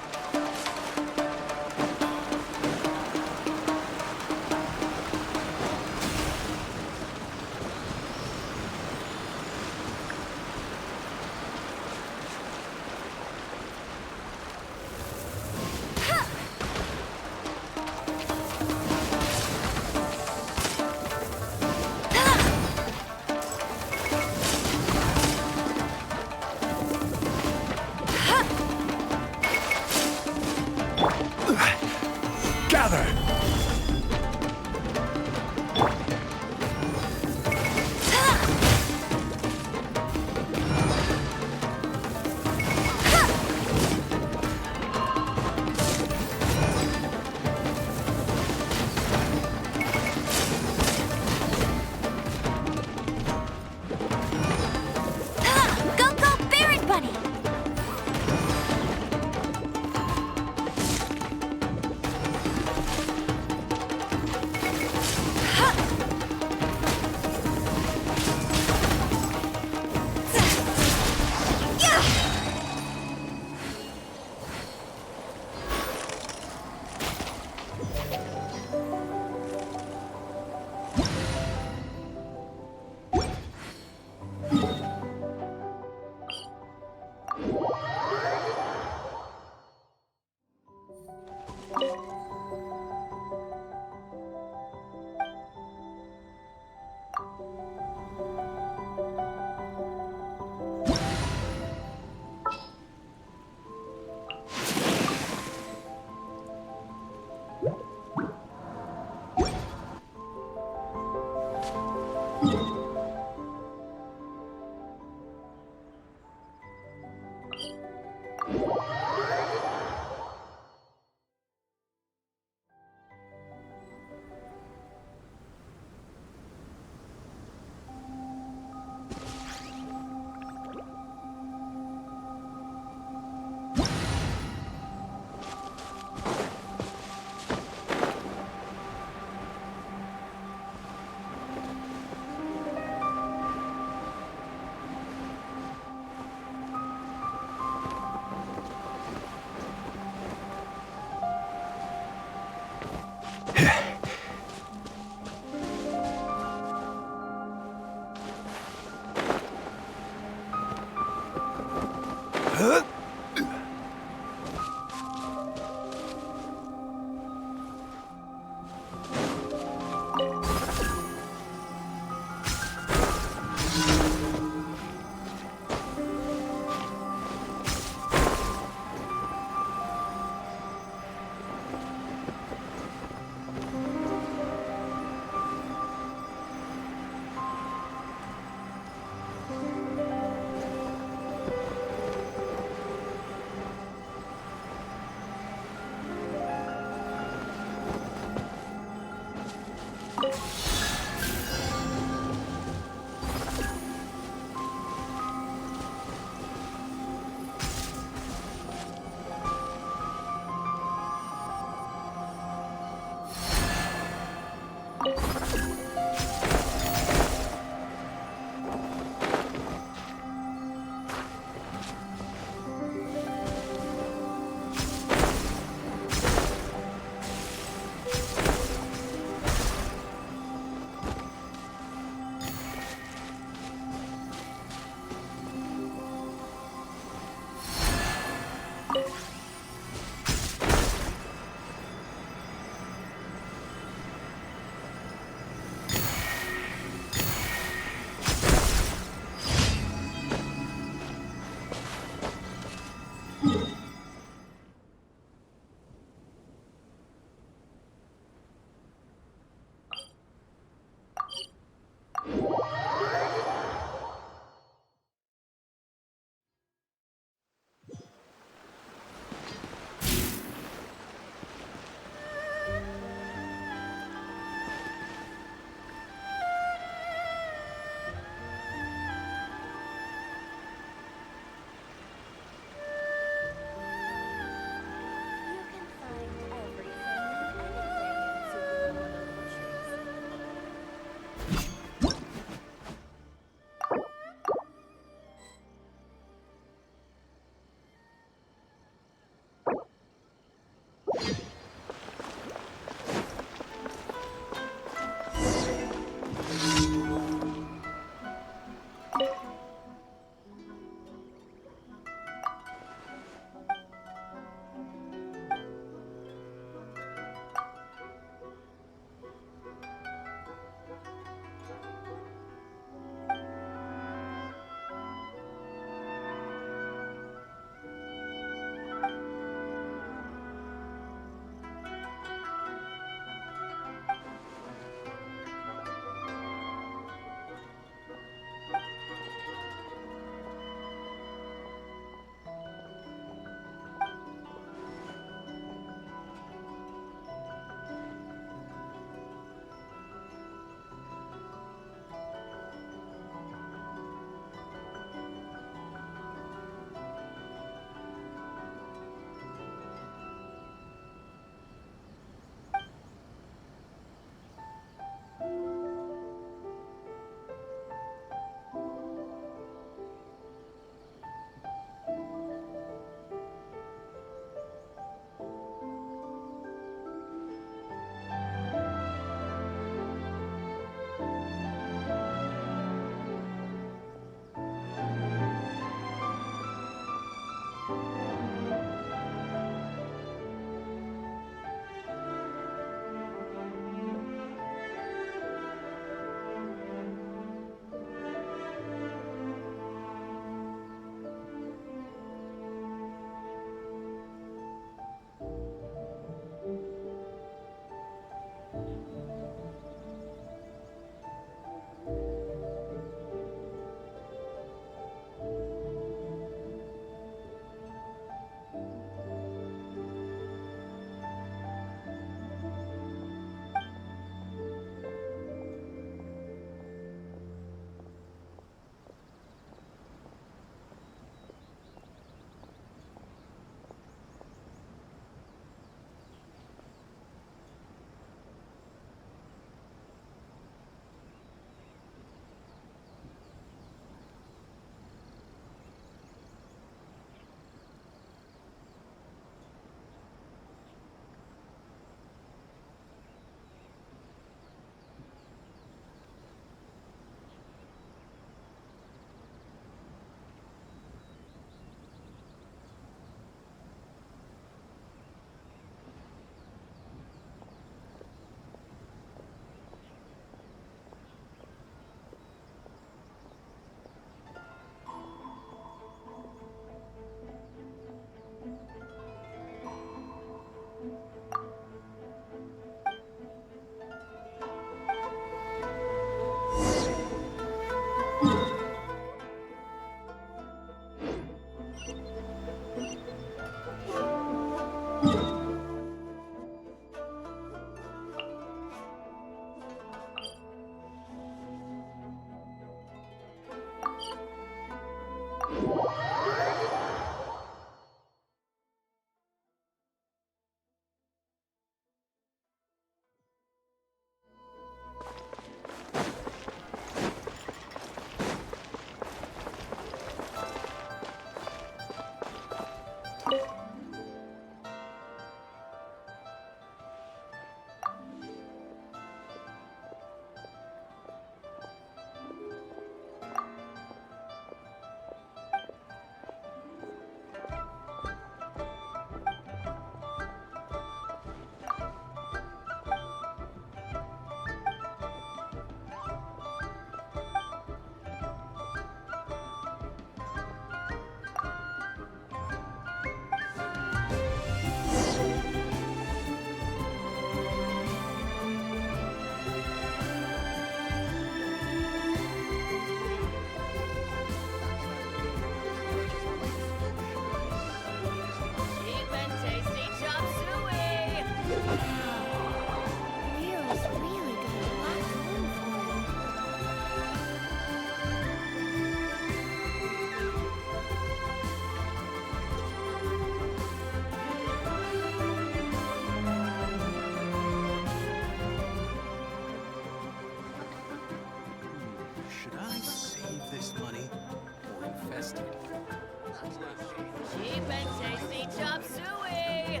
Cheap and tasty chop suey!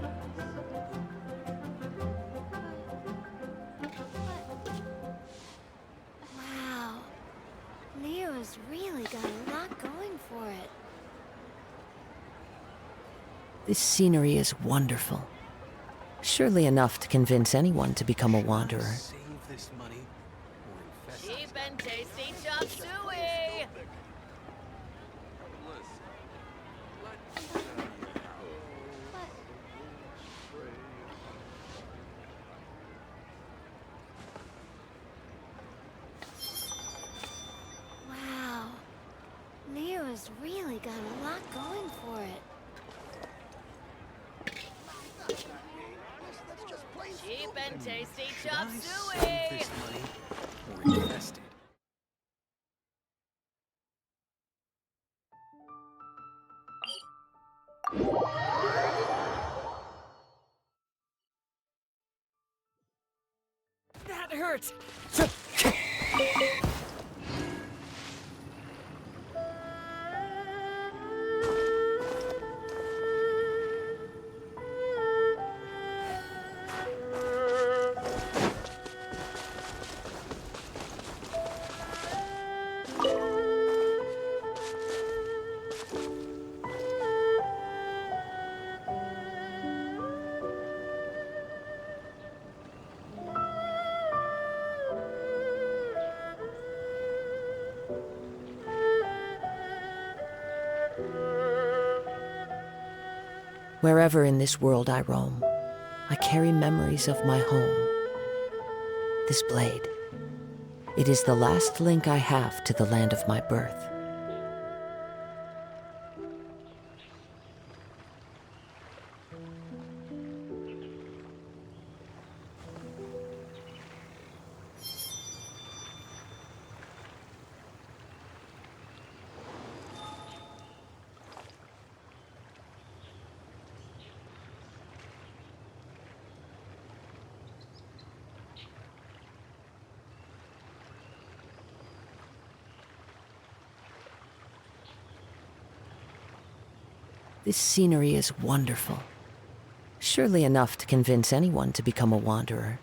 Wow. Leo's really got a lot going for it. This scenery is wonderful. Surely enough to convince anyone to become a wanderer. Save this money or invest Cheap and tasty chop suey! Wow. Leo's really got a lot going for it. Cheap and tasty Should chop I suey! save this money or invest it? That hurt! Wherever in this world I roam, I carry memories of my home. This blade, it is the last link I have to the land of my birth. This scenery is wonderful. Surely enough to convince anyone to become a wanderer.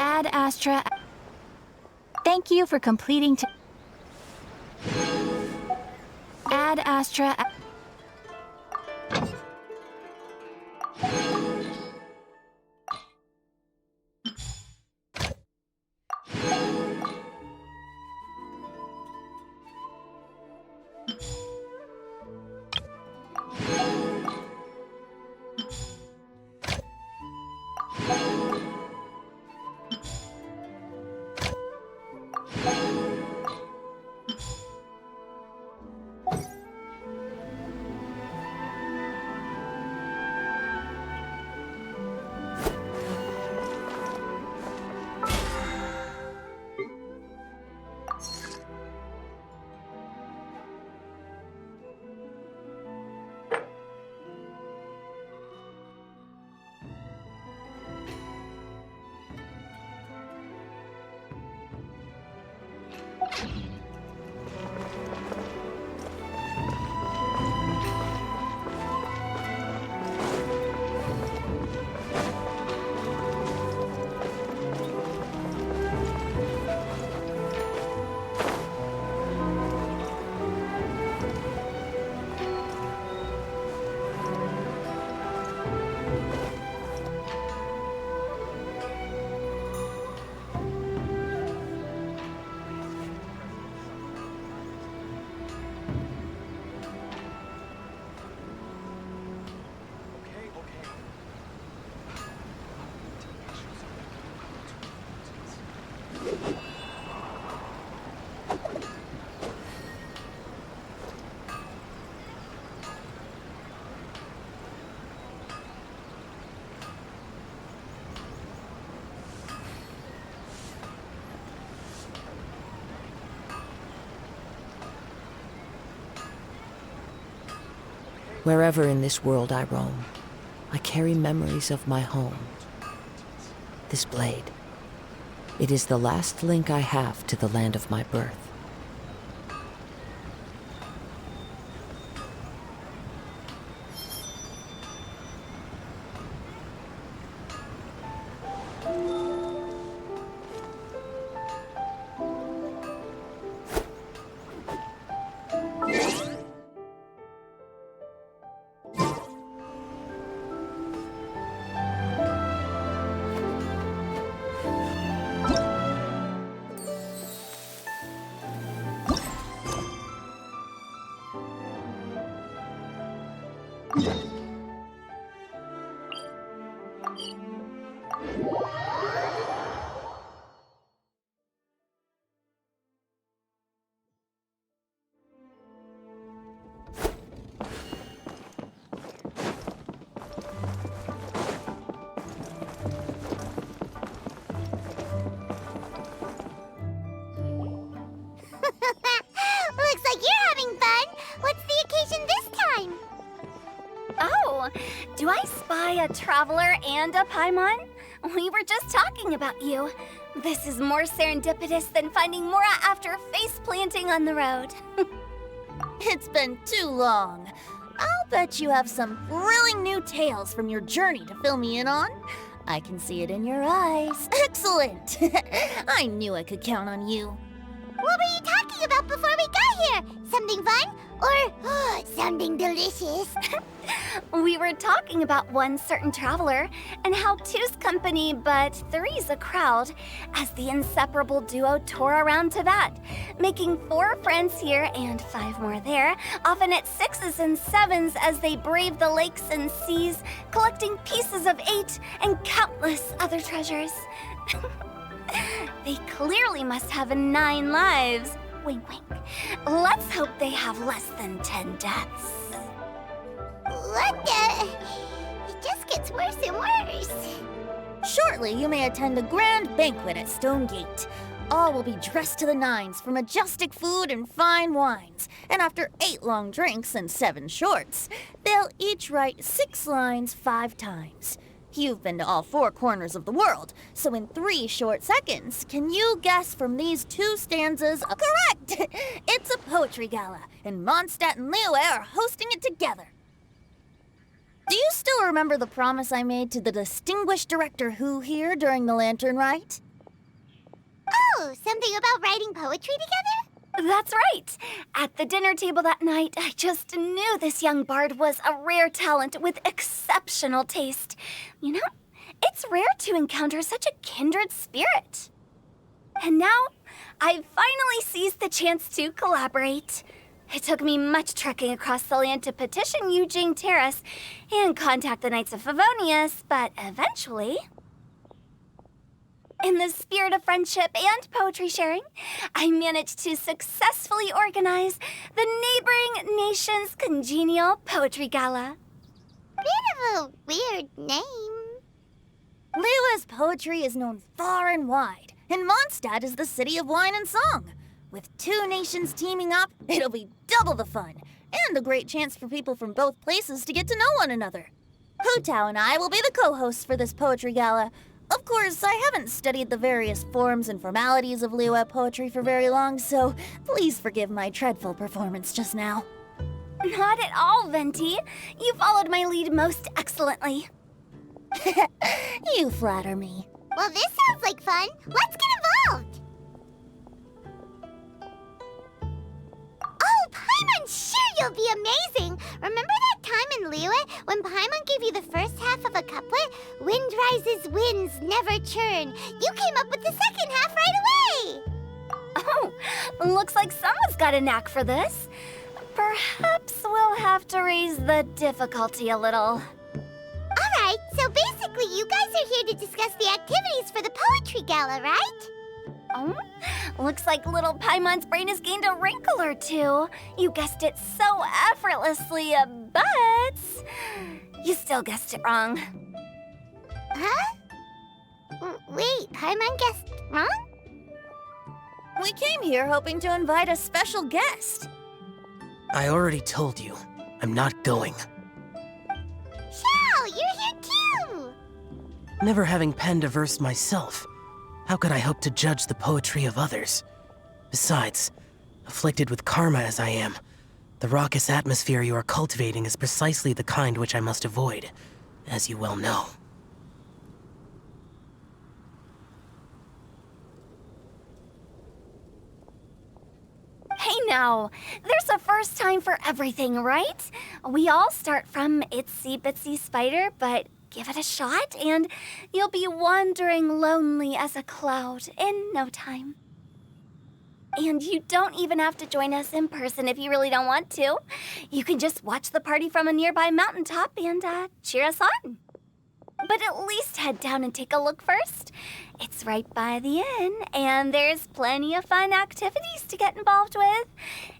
Ad Astra. Thank you for completing Ad Astra. Wherever in this world I roam, I carry memories of my home. This blade, it is the last link I have to the land of my birth. Looks like you're having fun. What's the occasion this time? Oh, do I spy a traveler and a Paimon? We were just talking about you. This is more serendipitous than finding Mora after face planting on the road. It's been too long. I'll bet you have some thrilling new tales from your journey to fill me in on. I can see it in your eyes. Excellent! I knew I could count on you. What were you talking about before we got here? Something fun? Or something delicious? We were talking about one certain traveler and how two's company but three's a crowd as the inseparable duo tore around Tibet, making 4 friends here and 5 more there, often at 6s and 7s as they braved the lakes and seas, collecting pieces of 8 and countless other treasures. They clearly must have 9 lives. Wink, wink. Let's hope they have less than 10 deaths. What the? It just gets worse and worse. Shortly, you may attend a grand banquet at Stone Gate. All will be dressed to the nines for majestic food and fine wines. And after 8 long drinks and 7 shorts, they'll each write 6 lines 5 times. You've been to all 4 corners of the world, so in 3 short seconds, can you guess from these 2 stanzas? Correct! It's a poetry gala, and Mondstadt and Liyue are hosting it together. Do you still remember the promise I made to the distinguished director Hu here during the Lantern Rite? Oh, something about writing poetry together? That's right. At the dinner table that night, I just knew this young bard was a rare talent with exceptional taste. You know, it's rare to encounter such a kindred spirit. And now, I've finally seized the chance to collaborate. It took me much trekking across the land to petition Eugene Terrace and contact the Knights of Favonius, but eventually, in the spirit of friendship and poetry sharing, I managed to successfully organize the neighboring nation's congenial poetry gala. Bit of a weird name. Liyue's poetry is known far and wide, and Mondstadt is the city of wine and song. With two nations teaming up, it'll be double the fun, and a great chance for people from both places to get to know one another. Hu Tao and I will be the co-hosts for this poetry gala. Of course, I haven't studied the various forms and formalities of Liyue poetry for very long, so please forgive my dreadful performance just now. Not at all, Venti. You followed my lead most excellently. You flatter me. Well, this sounds like fun. Let's get involved. Oh, Paimon, sure you'll be amazing. Remember that time in Liyue when Paimon gave you the first half of a couplet? Wind rises, winds never churn. You came up with the second half right away. Oh, looks like someone's got a knack for this. Perhaps we'll have to raise the difficulty a little. All right, so basically you guys are here to discuss the activities for the poetry gala, right? Oh, looks like little Paimon's brain has gained a wrinkle or two. You guessed it so effortlessly, but you still guessed it wrong. Huh? Wait, Paimon guessed wrong? We came here hoping to invite a special guest. I already told you, I'm not going. Xiao, you're here too! Never having penned a verse myself, how could I hope to judge the poetry of others? Besides, afflicted with karma as I am, the raucous atmosphere you are cultivating is precisely the kind which I must avoid, as you well know. Hey now, there's a first time for everything, right? We all start from itsy bitsy spider, but give it a shot and you'll be wandering lonely as a cloud in no time. And you don't even have to join us in person if you really don't want to. You can just watch the party from a nearby mountaintop and cheer us on. But at least head down and take a look first. It's right by the inn, and there's plenty of fun activities to get involved with.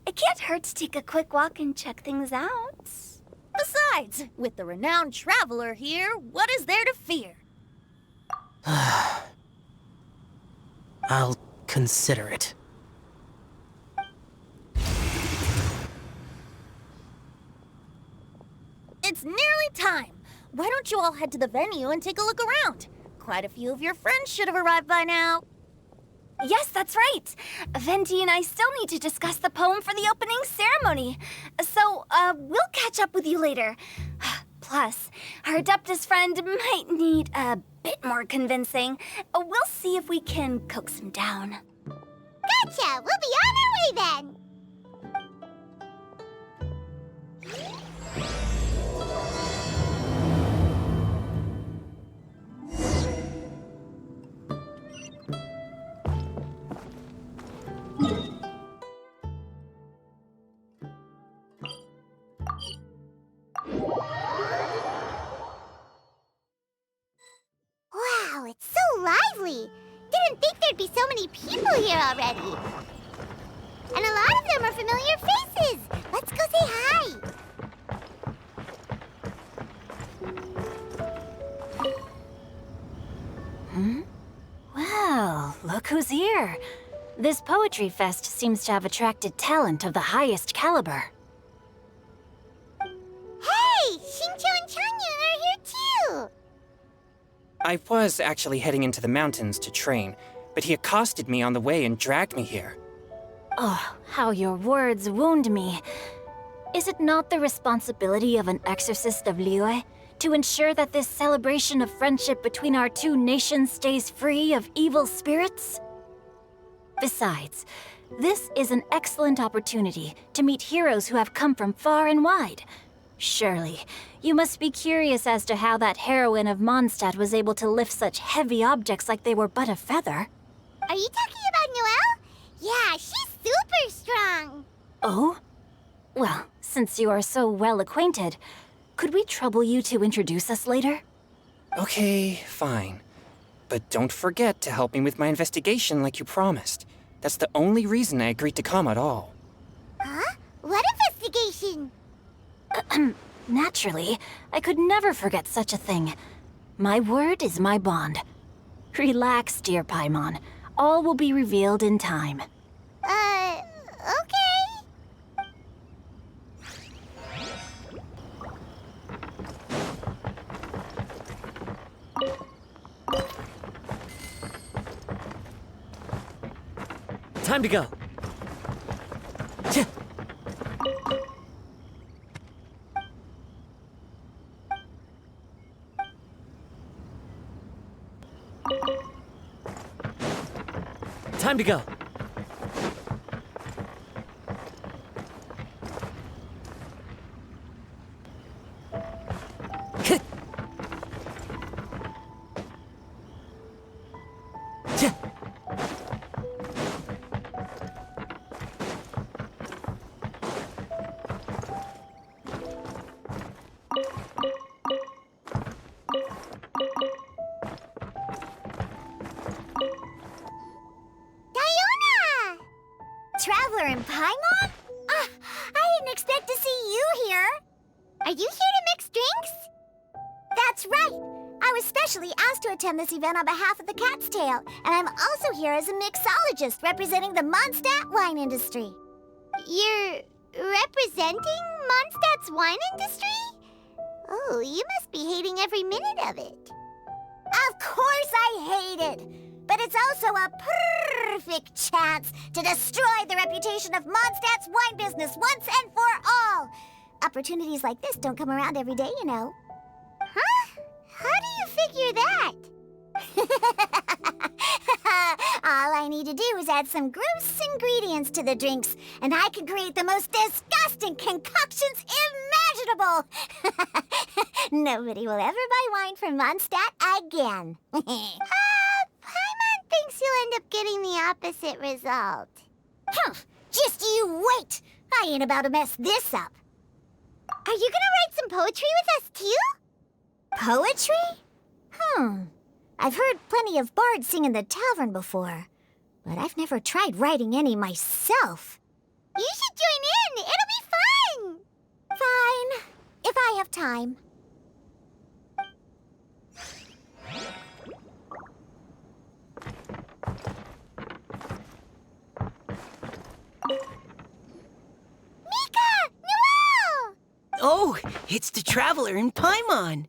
It can't hurt to take a quick walk and check things out. Besides, with the renowned traveler here, what is there to fear? I'll consider it. It's nearly time. Why don't you all head to the venue and take a look around? Quite a few of your friends should have arrived by now. Yes, that's right. Venti and I still need to discuss the poem for the opening ceremony. So, we'll catch up with you later. Plus, our Adeptus friend might need a bit more convincing. We'll see if we can coax him down. Gotcha! We'll be on our way then! Wow, it's so lively! Didn't think there'd be so many people here already. And a lot of them are familiar faces. Let's go say hi. Well, look who's here. This poetry fest seems to have attracted talent of the highest caliber. Hey, Xingqiu and Changyu are here too. I was actually heading into the mountains to train, but he accosted me on the way and dragged me here. Oh, how your words wound me. Is it not the responsibility of an exorcist of Liyue to ensure that this celebration of friendship between our two nations stays free of evil spirits? Besides, this is an excellent opportunity to meet heroes who have come from far and wide. Surely, you must be curious as to how that heroine of Mondstadt was able to lift such heavy objects like they were but a feather. Are you talking about Noelle? Yeah, she's super strong. Oh? Well, since you are so well acquainted, could we trouble you to introduce us later? Okay, fine. But don't forget to help me with my investigation like you promised. That's the only reason I agreed to come at all. Huh? What investigation? Naturally, I could never forget such a thing. My word is my bond. Relax, dear Paimon. All will be revealed in time. Okay. Time to go. Time to go. Traveler in Paimon? I didn't expect to see you here. Are you here to mix drinks? That's right. I was specially asked to attend this event on behalf of the Cat's Tail, and I'm also here as a mixologist representing the Mondstadt wine industry. You're representing Mondstadt's wine industry? Oh, you must be hating every minute of it. Of course I hate it! But it's also a perfect chance to destroy the reputation of Mondstadt's wine business once and for all! Opportunities like this don't come around every day, you know. Huh? How do you figure that? All I need to do is add some gross ingredients to the drinks, and I can create the most disgusting concoctions imaginable! Nobody will ever buy wine from Mondstadt again. Paimon thinks you'll end up getting the opposite result. Just you wait! I ain't about to mess this up. Are you gonna write some poetry with us, too? Poetry? I've heard plenty of bards sing in the tavern before, but I've never tried writing any myself. You should join in! It'll be fun! Fine, if I have time. Mika! Noelle! Oh, it's the Traveler in Paimon.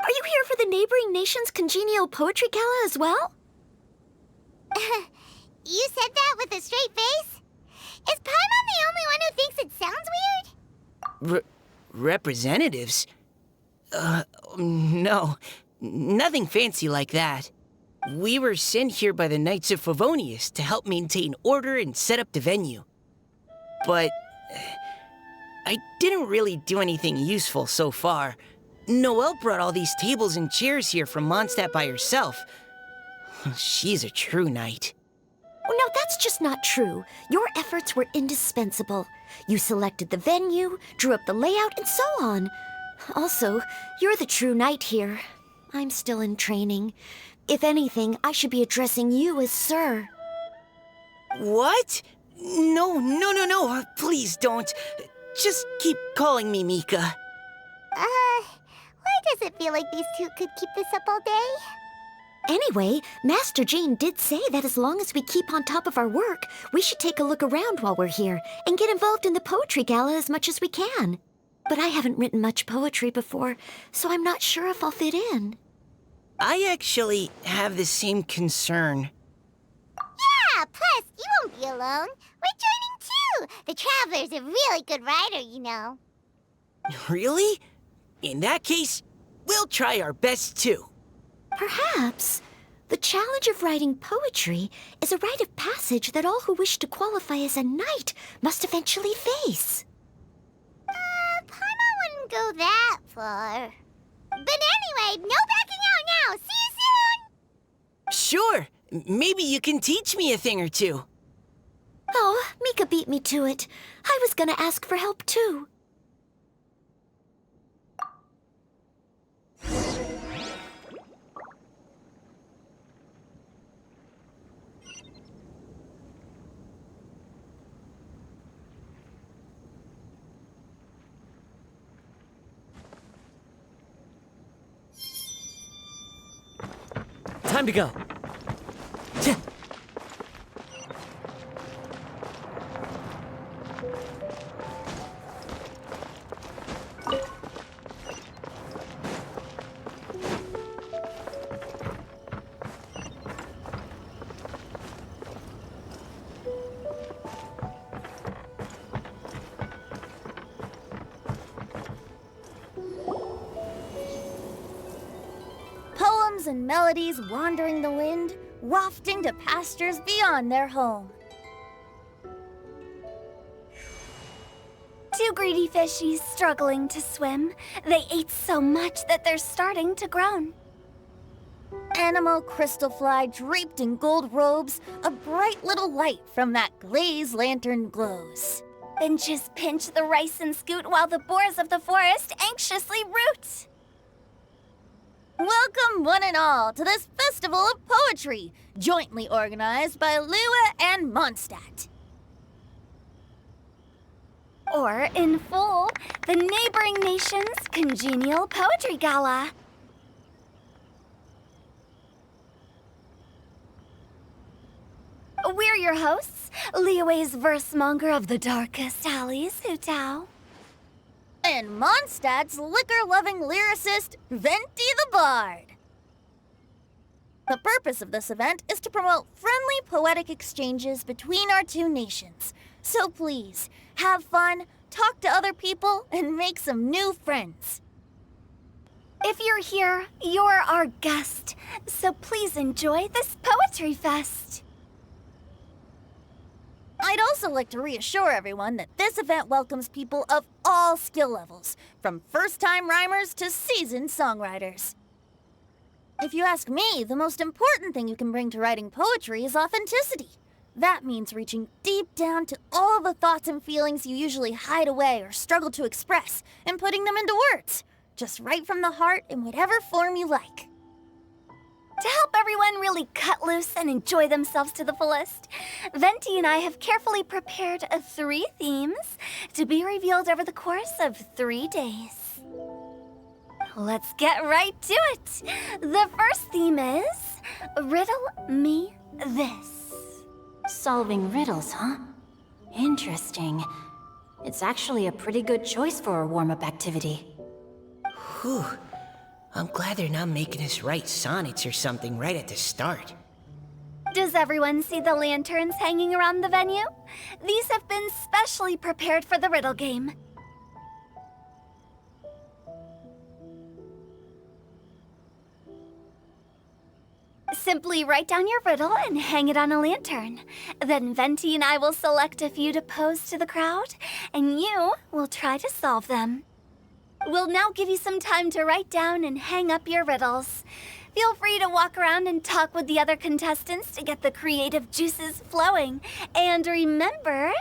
Are you here for the neighboring nation's congenial poetry gala as well? You said that with a straight face? Is Paimon the only one who thinks it sounds weird? Representatives? No. Nothing fancy like that. We were sent here by the Knights of Favonius to help maintain order and set up the venue. But I didn't really do anything useful so far. Noelle brought all these tables and chairs here from Mondstadt by herself. She's a true knight. Well, no, that's just not true. Your efforts were indispensable. You selected the venue, drew up the layout, and so on. Also, you're the true knight here. I'm still in training. If anything, I should be addressing you as Sir. What? No. Please don't. Just keep calling me Mika. Why does it feel like these two could keep this up all day? Anyway, Master Jane did say that as long as we keep on top of our work, we should take a look around while we're here and get involved in the poetry gala as much as we can. But I haven't written much poetry before, so I'm not sure if I'll fit in. I actually have the same concern. Yeah, plus, you won't be alone. We're joining too. The Traveler's a really good writer, you know. Really? In that case, we'll try our best too. Perhaps. The challenge of writing poetry is a rite of passage that all who wish to qualify as a knight must eventually face. Paimon wouldn't go that far. But anyway, no backing out now. See you soon! Sure. Maybe you can teach me a thing or two. Oh, Mika beat me to it. I was gonna ask for help too. Time to go. Poems and melodies wandering the wind, wafting to pastures beyond their home. Two greedy fishies struggling to swim. They ate so much that they're starting to groan. Animal crystal fly draped in gold robes, a bright little light from that glazed lantern glows. Finches pinch the rice and scoot while the boars of the forest anxiously root. Welcome, one and all, to this festival of poetry, jointly organized by Liyue and Mondstadt. Or, in full, the neighboring nation's congenial poetry gala. We're your hosts, Liyue's versemonger of the darkest alleys, Hutao. And Mondstadt's liquor-loving lyricist, Venti the Bard. The purpose of this event is to promote friendly poetic exchanges between our two nations. So please, have fun, talk to other people, and make some new friends. If you're here, you're our guest, so please enjoy this poetry fest. I'd also like to reassure everyone that this event welcomes people of all skill levels, from first-time rhymers to seasoned songwriters. If you ask me, the most important thing you can bring to writing poetry is authenticity. That means reaching deep down to all the thoughts and feelings you usually hide away or struggle to express, and putting them into words, just right from the heart in whatever form you like. To help everyone really cut loose and enjoy themselves to the fullest, Venti and I have carefully prepared 3 themes to be revealed over the course of 3 days. Let's get right to it. The first theme is Riddle Me This. Solving riddles, huh? Interesting. It's actually a pretty good choice for a warm-up activity. Whew. I'm glad they're not making us write sonnets or something right at the start. Does everyone see the lanterns hanging around the venue? These have been specially prepared for the riddle game. Simply write down your riddle and hang it on a lantern. Then Venti and I will select a few to pose to the crowd, and you will try to solve them. We'll now give you some time to write down and hang up your riddles. Feel free to walk around and talk with the other contestants to get the creative juices flowing. And remember,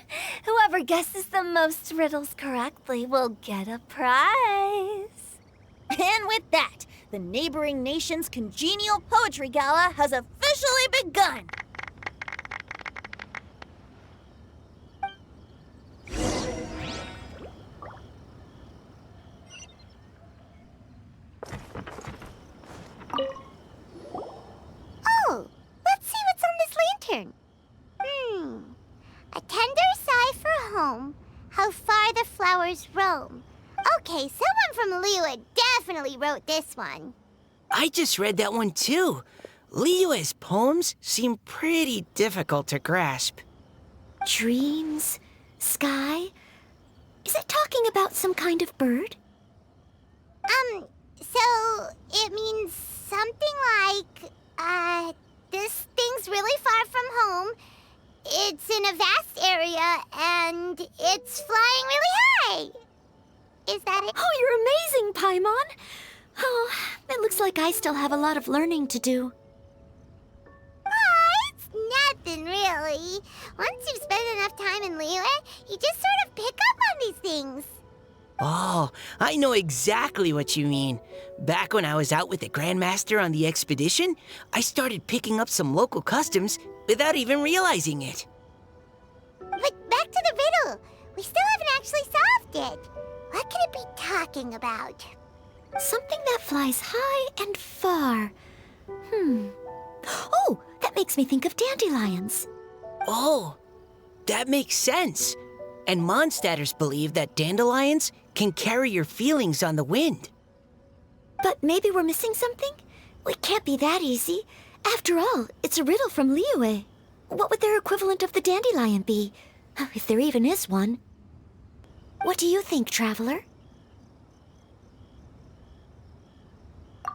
whoever guesses the most riddles correctly will get a prize. And with that, the neighboring nation's congenial poetry gala has officially begun. Oh, let's see what's on this lantern. A tender sigh for home, how far the flowers roam. Okay, someone from Liyue definitely wrote this one. I just read that one too. Liyue's poems seem pretty difficult to grasp. Dreams, sky. Is it talking about some kind of bird? So it means something like, really far from home. It's in a vast area, and it's flying really high. Is that it? Oh, you're amazing, Paimon! Oh, it looks like I still have a lot of learning to do. Oh, it's nothing, really. Once you've spent enough time in Liyue, you just sort of pick up on these things. Oh, I know exactly what you mean. Back when I was out with the Grandmaster on the expedition, I started picking up some local customs without even realizing it. But back to the riddle. We still haven't actually solved it. What could it be talking about? Something that flies high and far. Oh, that makes me think of dandelions. Oh, that makes sense. And Mondstadters believe that dandelions can carry your feelings on the wind. But maybe we're missing something? It can't be that easy. After all, it's a riddle from Liyue. What would their equivalent of the dandelion be? If there even is one. What do you think, Traveler?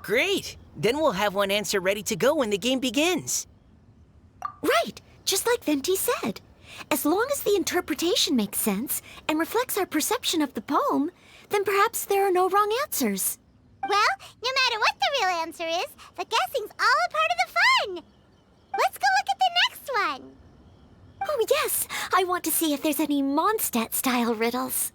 Great! Then we'll have one answer ready to go when the game begins. Right, just like Venti said. As long as the interpretation makes sense and reflects our perception of the poem, then perhaps there are no wrong answers. Well, no matter what the real answer is, the guessing's all a part of the fun. Let's go look at the next one. Oh, yes. I want to see if there's any Mondstadt-style riddles.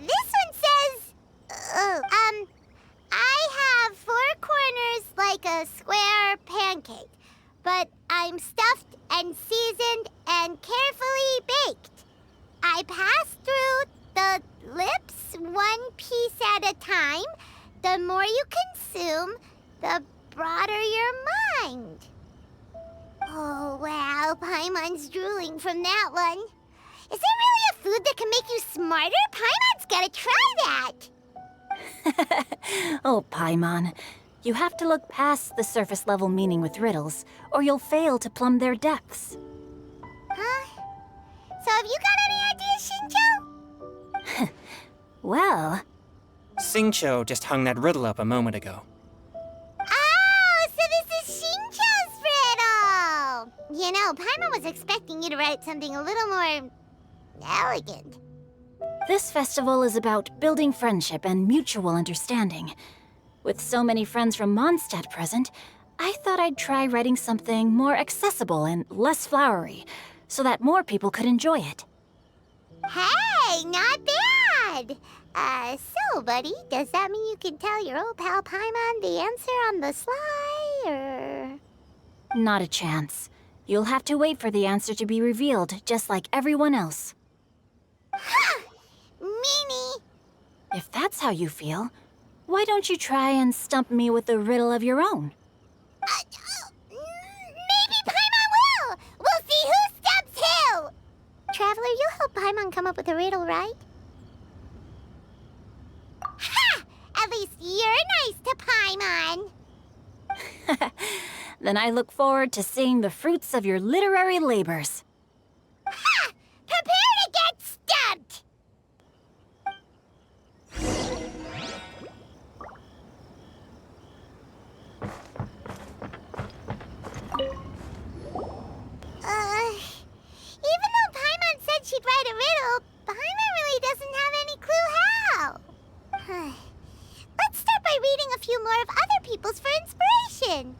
This one says... I have 4 corners like a square pancake, but I'm stuffed and seasoned and carefully baked. I pass through the lips 1 piece at a time. The more you consume, the broader your mind. Oh, wow, Paimon's drooling from that one. Is there really a food that can make you smarter? Paimon's gotta try that. Oh, Paimon. You have to look past the surface-level meaning with riddles, or you'll fail to plumb their depths. Huh? So have you got any ideas, Shinjo? Well... Xingqiu just hung that riddle up a moment ago. Oh, so this is Shinjo's riddle! You know, Paimon was expecting you to write something a little more... elegant. This festival is about building friendship and mutual understanding. With so many friends from Mondstadt present, I thought I'd try writing something more accessible and less flowery, so that more people could enjoy it. Hey, not bad! So, buddy, does that mean you can tell your old pal Paimon the answer on the sly, or...? Not a chance. You'll have to wait for the answer to be revealed, just like everyone else. Ha! Meanie! If that's how you feel, why don't you try and stump me with a riddle of your own? Maybe Paimon will! We'll see who stumps who! Traveler, you'll help Paimon come up with a riddle, right? Ha! At least you're nice to Paimon! Then I look forward to seeing the fruits of your literary labors. Ha! Prepare to get stumped! Even though Paimon said she'd write a riddle, Paimon really doesn't have any clue how. Let's start by reading a few more of other people's for inspiration.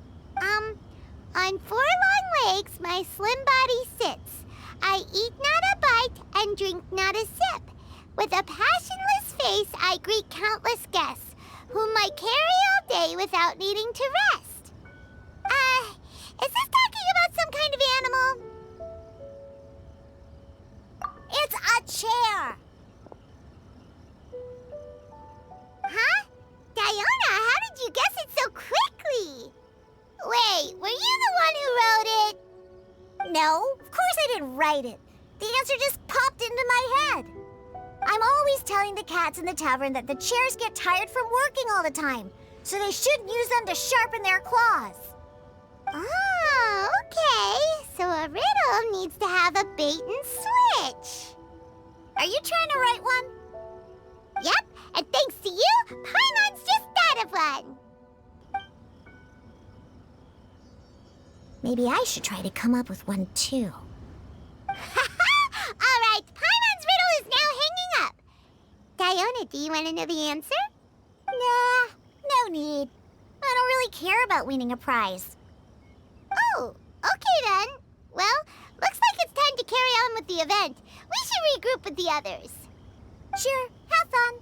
On 4 long legs my slim body sits. I eat not a bite and drink not a sip. With a passionless face I greet countless guests, whom I carry all day without needing to rest. Is this talking about some kind of animal? It's a chair! Huh? Diona, how did you guess it so quickly? Wait, were you the one who wrote it? No, of course I didn't write it. The answer just popped into my head. I'm always telling the cats in the tavern that the chairs get tired from working all the time, so they shouldn't use them to sharpen their claws. Oh, okay. So a riddle needs to have a bait and switch. Are you trying to write one? Yep, and thanks to you, Paimon's just thought of one. Maybe I should try to come up with one, too. All right, Paimon's riddle is now hanging up. Diona, do you want to know the answer? Nah, no need. I don't really care about winning a prize. Oh, okay then. Well, looks like it's time to carry on with the event. We should regroup with the others. Sure, have fun.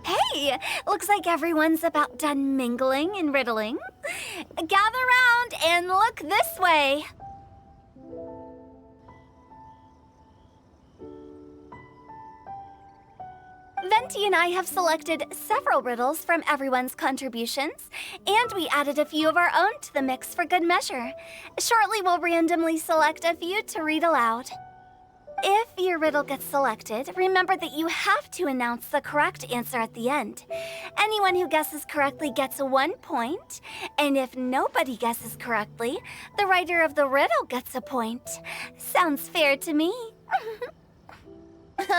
Hey, looks like everyone's about done mingling and riddling. Gather round and look this way. Venti and I have selected several riddles from everyone's contributions, and we added a few of our own to the mix for good measure. Shortly, we'll randomly select a few to read aloud. If your riddle gets selected, remember that you have to announce the correct answer at the end. Anyone who guesses correctly gets 1 point, and if nobody guesses correctly, the writer of the riddle gets a point. Sounds fair to me.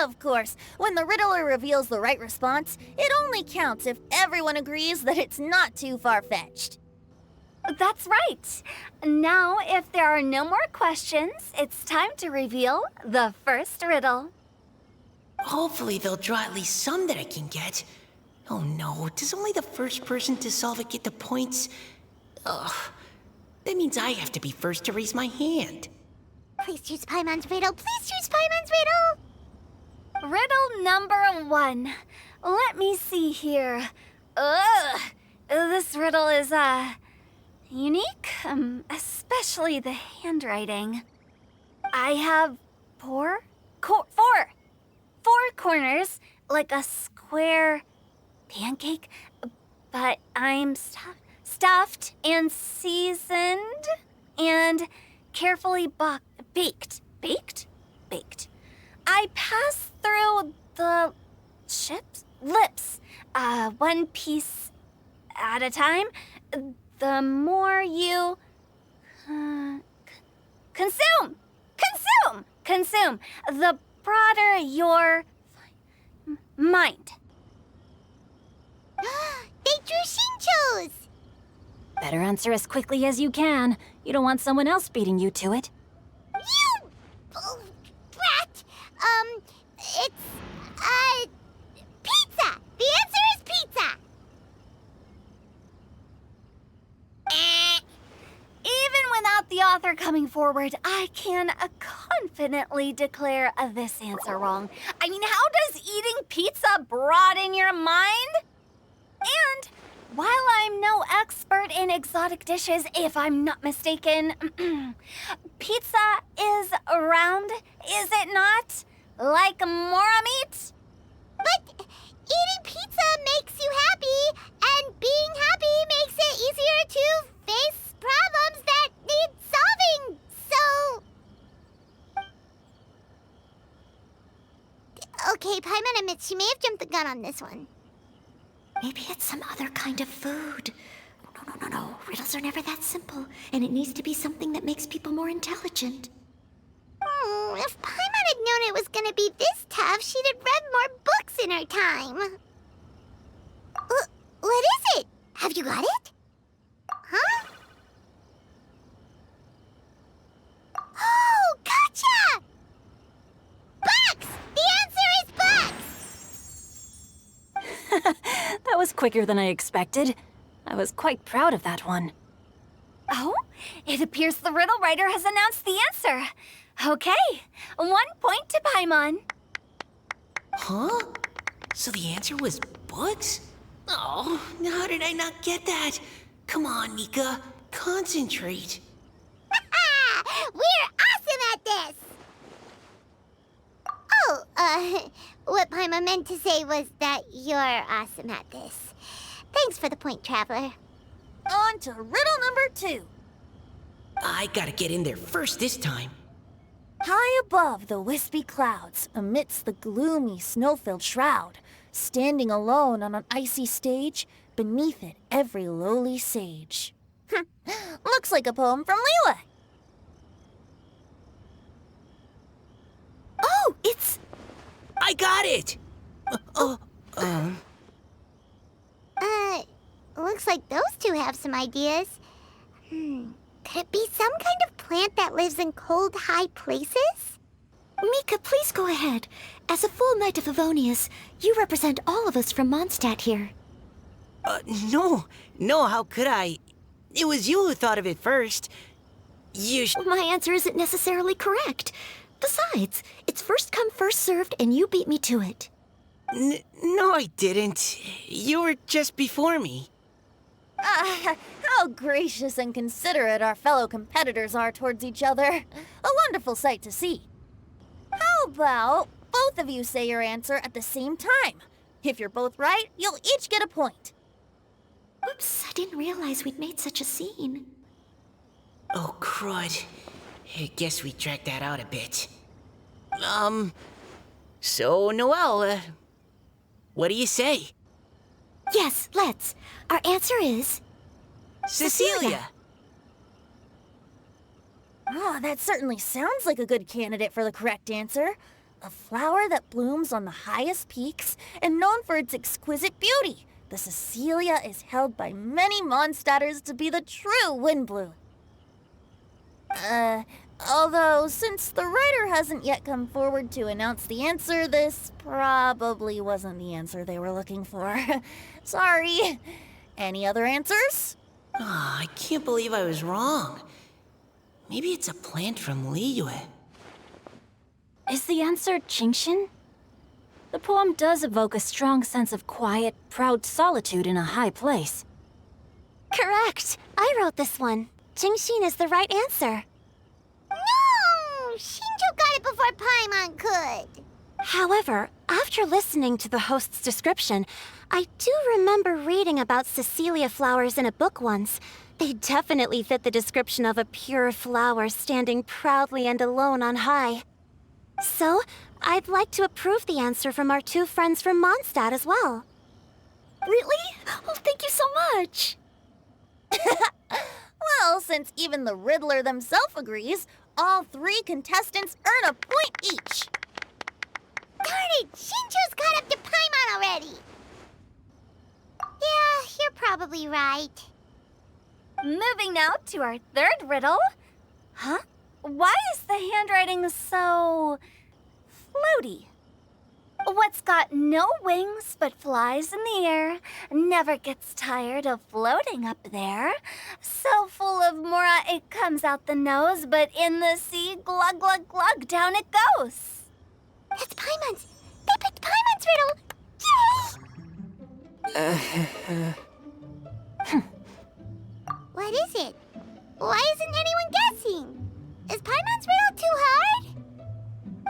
Of course, when the riddler reveals the right response, it only counts if everyone agrees that it's not too far-fetched. That's right. Now, if there are no more questions, it's time to reveal the first riddle. Hopefully they'll draw at least some that I can get. Oh no, does only the first person to solve it get the points? Ugh, that means I have to be first to raise my hand. Please choose Paimon's riddle. Please choose Paimon's riddle. Riddle number 1. Let me see here. This riddle is, unique, especially the handwriting. I have four corners, like a square pancake, but I'm stuffed and seasoned and carefully baked. Baked. I pass through the lips, one piece at a time. The more you consume, the broader your mind. They drew Shinchos! Better answer as quickly as you can. You don't want someone else beating you to it. You brat! It's, pizza! The answer is pizza! Even without the author coming forward, I can confidently declare this answer wrong. I mean, how does eating pizza broaden your mind? And while I'm no expert in exotic dishes, if I'm not mistaken, pizza is round, is it not? Like mora meat? But eating pizza makes you happy, and being happy makes it easier to face problems that need solving, so... Okay, Paimon admits she may have jumped the gun on this one. Maybe it's some other kind of food. No. Riddles are never that simple, and it needs to be something that makes people more intelligent. If Paimon had known it was gonna be this tough, she'd have read more books in her time. What is it? Have you got it? Huh? Oh, gotcha! Bucks! The answer is bucks! That was quicker than I expected. I was quite proud of that one. Oh, it appears the riddle writer has announced the answer. Okay, 1 point to Paimon. Huh? So the answer was books? Oh, how did I not get that? Come on, Mika. Concentrate. We're awesome at this! Oh, what Paimon meant to say was that you're awesome at this. Thanks for the point, Traveler. On to riddle number 2. I gotta get in there first this time. High above the wispy clouds, amidst the gloomy, snow-filled shroud, standing alone on an icy stage, beneath it every lowly sage. Looks like a poem from Liyue. Oh, it's... I got it! Looks like those two have some ideas. Could it be some kind of plant that lives in cold, high places? Mika, please go ahead. As a full Knight of Avonius, you represent all of us from Mondstadt here. No, how could I? It was you who thought of it first. My answer isn't necessarily correct. Besides, it's first come, first served, and you beat me to it. No, I didn't. You were just before me. How gracious and considerate our fellow competitors are towards each other. A wonderful sight to see. How about both of you say your answer at the same time? If you're both right, you'll each get a point. Oops, I didn't realize we'd made such a scene. Oh, crud. I guess we dragged that out a bit. So, Noelle, what do you say? Yes, let's. Our answer is... Cecilia! Oh, that certainly sounds like a good candidate for the correct answer. A flower that blooms on the highest peaks and known for its exquisite beauty. The Cecilia is held by many Mondstadters to be the true Windblue. Although, since the writer hasn't yet come forward to announce the answer, this probably wasn't the answer they were looking for. Sorry. Any other answers? I can't believe I was wrong. Maybe it's a plant from Liyue. Is the answer Qingxin? The poem does evoke a strong sense of quiet, proud solitude in a high place. Correct! I wrote this one. Qingxin is the right answer. No! Shinjo got it before Paimon could! However, after listening to the host's description, I do remember reading about Cecilia flowers in a book once. They definitely fit the description of a pure flower standing proudly and alone on high. So, I'd like to approve the answer from our two friends from Mondstadt as well. Really? Oh, thank you so much! Well, since even the Riddler themselves agrees, all 3 contestants earn a point each. Darn it! Shinjo's caught up to Paimon already! Yeah, you're probably right. Moving now to our third riddle. Huh? Why is the handwriting so... floaty? What's got no wings but flies in the air, never gets tired of floating up there. So full of mora it comes out the nose, but in the sea, glug glug glug, down it goes. That's Paimon's! They picked Paimon's riddle! Yay! What is it? Why isn't anyone guessing? Is Paimon's riddle too hard?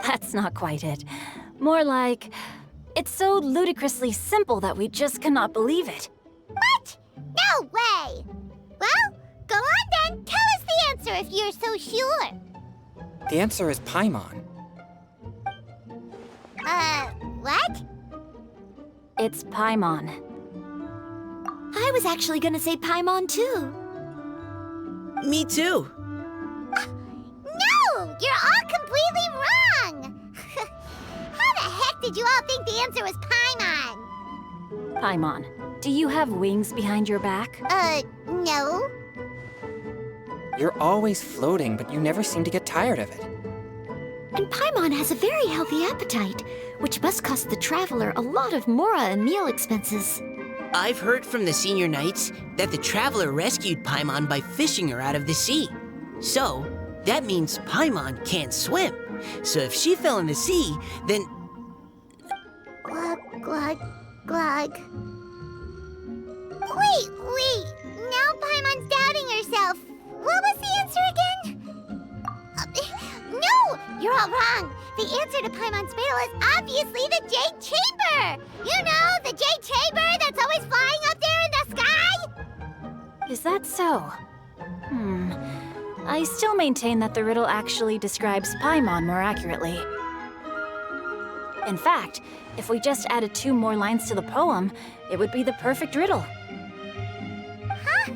That's not quite it. More like, it's so ludicrously simple that we just cannot believe it. What? No way! Well, go on then. Tell us the answer if you're so sure. The answer is Paimon. What? It's Paimon. I was actually gonna say Paimon too. Me too. No! You're all completely wrong! How the heck did you all think the answer was Paimon? Paimon, do you have wings behind your back? No. You're always floating, but you never seem to get tired of it. And Paimon has a very healthy appetite, which must cost the traveler a lot of mora and meal expenses. I've heard from the senior knights that the traveler rescued Paimon by fishing her out of the sea. So, that means Paimon can't swim. So if she fell in the sea, then... Glug, glug, glug. Wait! Now Paimon The answer to Paimon's riddle is obviously the Jade Chamber! You know, the Jade Chamber that's always flying up there in the sky? Is that so? I still maintain that the riddle actually describes Paimon more accurately. In fact, if we just added 2 more lines to the poem, it would be the perfect riddle. Huh?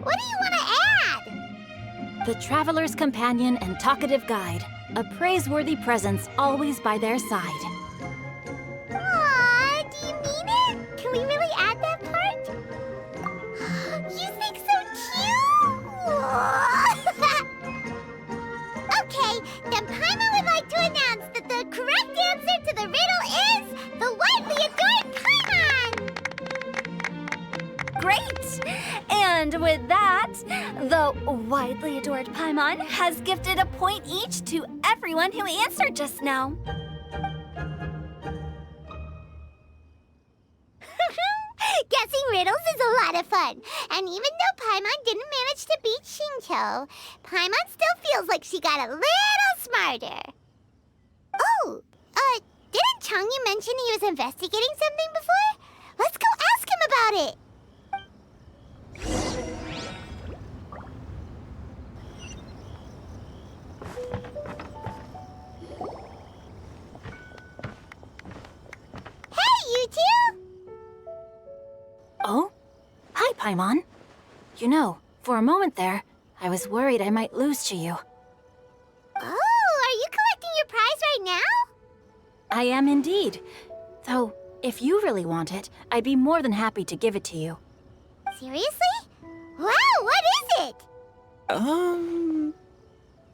What do you want to add? The traveler's companion and talkative guide, a praiseworthy presence always by their side. Aw, do you mean it? Can we really add that part? You think so cute? Okay, then Paimon would like to announce that the correct answer to the riddle is the widely adored Paimon! Great! And with that, the widely adored Paimon has gifted a point each to everyone who answered just now. Guessing riddles is a lot of fun. And even though Paimon didn't manage to beat Xingqiu, Paimon still feels like she got a little smarter. Oh, didn't Changyu mention he was investigating something before? Let's go ask him about it. Hey, you two! Oh? Hi, Paimon. You know, for a moment there, I was worried I might lose to you. Oh, are you collecting your prize right now? I am indeed. Though, if you really want it, I'd be more than happy to give it to you. Seriously? Wow, what is it?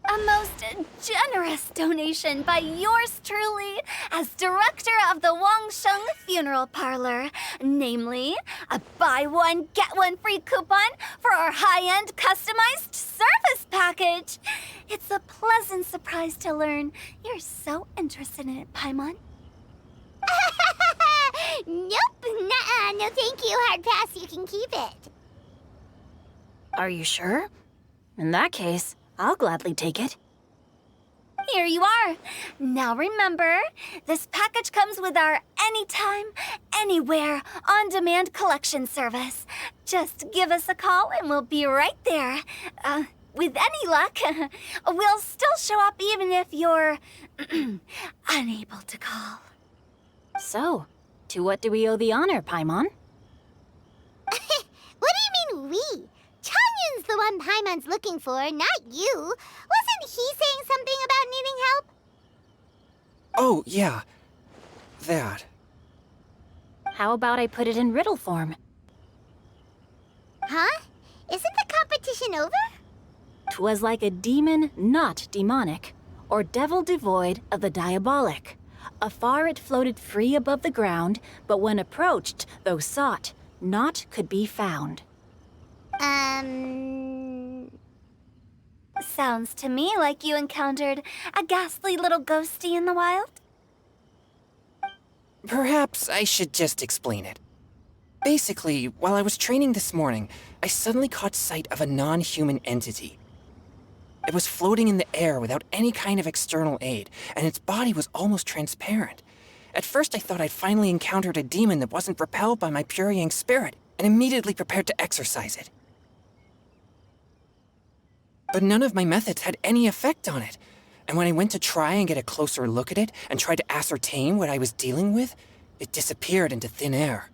A most generous donation by yours truly as director of the Wangsheng Funeral Parlor. Namely, a buy one, get one free coupon for our high-end customized service package. It's a pleasant surprise to learn you're so interested in it, Paimon. Nope, nuh-uh, no thank you, hard pass, you can keep it. Are you sure? In that case, I'll gladly take it. Here you are. Now remember, this package comes with our anytime, anywhere, on-demand collection service. Just give us a call and we'll be right there. With any luck, we'll still show up even if you're unable to call. So, to what do we owe the honor, Paimon? What do you mean, we? Changyun's the one Paimon's looking for, not you. Wasn't he saying something about needing help? Oh, yeah. That. How about I put it in riddle form? Huh? Isn't the competition over? 'Twas like a demon not demonic, or devil devoid of the diabolic. Afar it floated free above the ground, but when approached, though sought, naught could be found. Sounds to me like you encountered a ghastly little ghosty in the wild. Perhaps I should just explain it. Basically, while I was training this morning, I suddenly caught sight of a non-human entity. It was floating in the air without any kind of external aid, and its body was almost transparent. At first I thought I'd finally encountered a demon that wasn't repelled by my pure yang spirit, and immediately prepared to exorcise it. But none of my methods had any effect on it, and when I went to try and get a closer look at it and tried to ascertain what I was dealing with, it disappeared into thin air.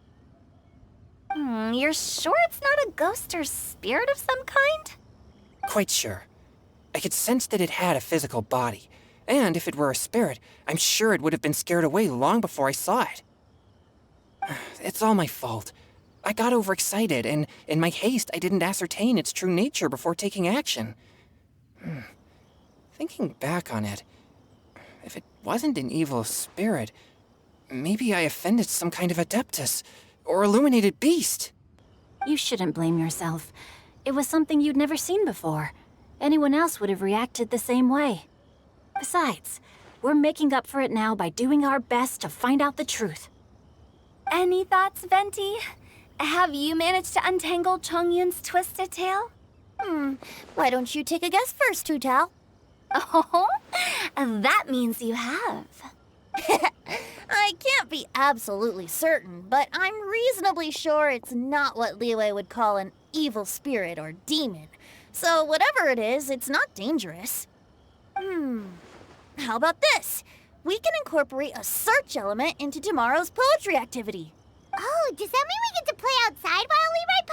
You're sure it's not a ghost or spirit of some kind? Quite sure. I could sense that it had a physical body, and if it were a spirit, I'm sure it would have been scared away long before I saw it. It's all my fault. I got overexcited, and in my haste, I didn't ascertain its true nature before taking action. Thinking back on it, if it wasn't an evil spirit, maybe I offended some kind of adeptus, or illuminated beast. You shouldn't blame yourself. It was something you'd never seen before. Anyone else would have reacted the same way. Besides, we're making up for it now by doing our best to find out the truth. Any thoughts, Venti? Have you managed to untangle Chongyun's twisted tail? Why don't you take a guess first, Hu Tao? Oh, that means you have. I can't be absolutely certain, but I'm reasonably sure it's not what Liyue would call an evil spirit or demon. So whatever it is, it's not dangerous. How about this? We can incorporate a search element into tomorrow's poetry activity. Oh, does that mean we get to play outside while we write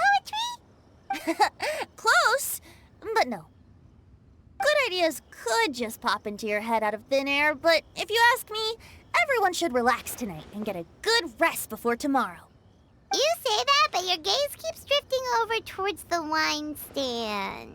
poetry? Close, but no. Good ideas could just pop into your head out of thin air, but if you ask me, everyone should relax tonight and get a good rest before tomorrow. You say that, but your gaze keeps drifting over towards the wine stand.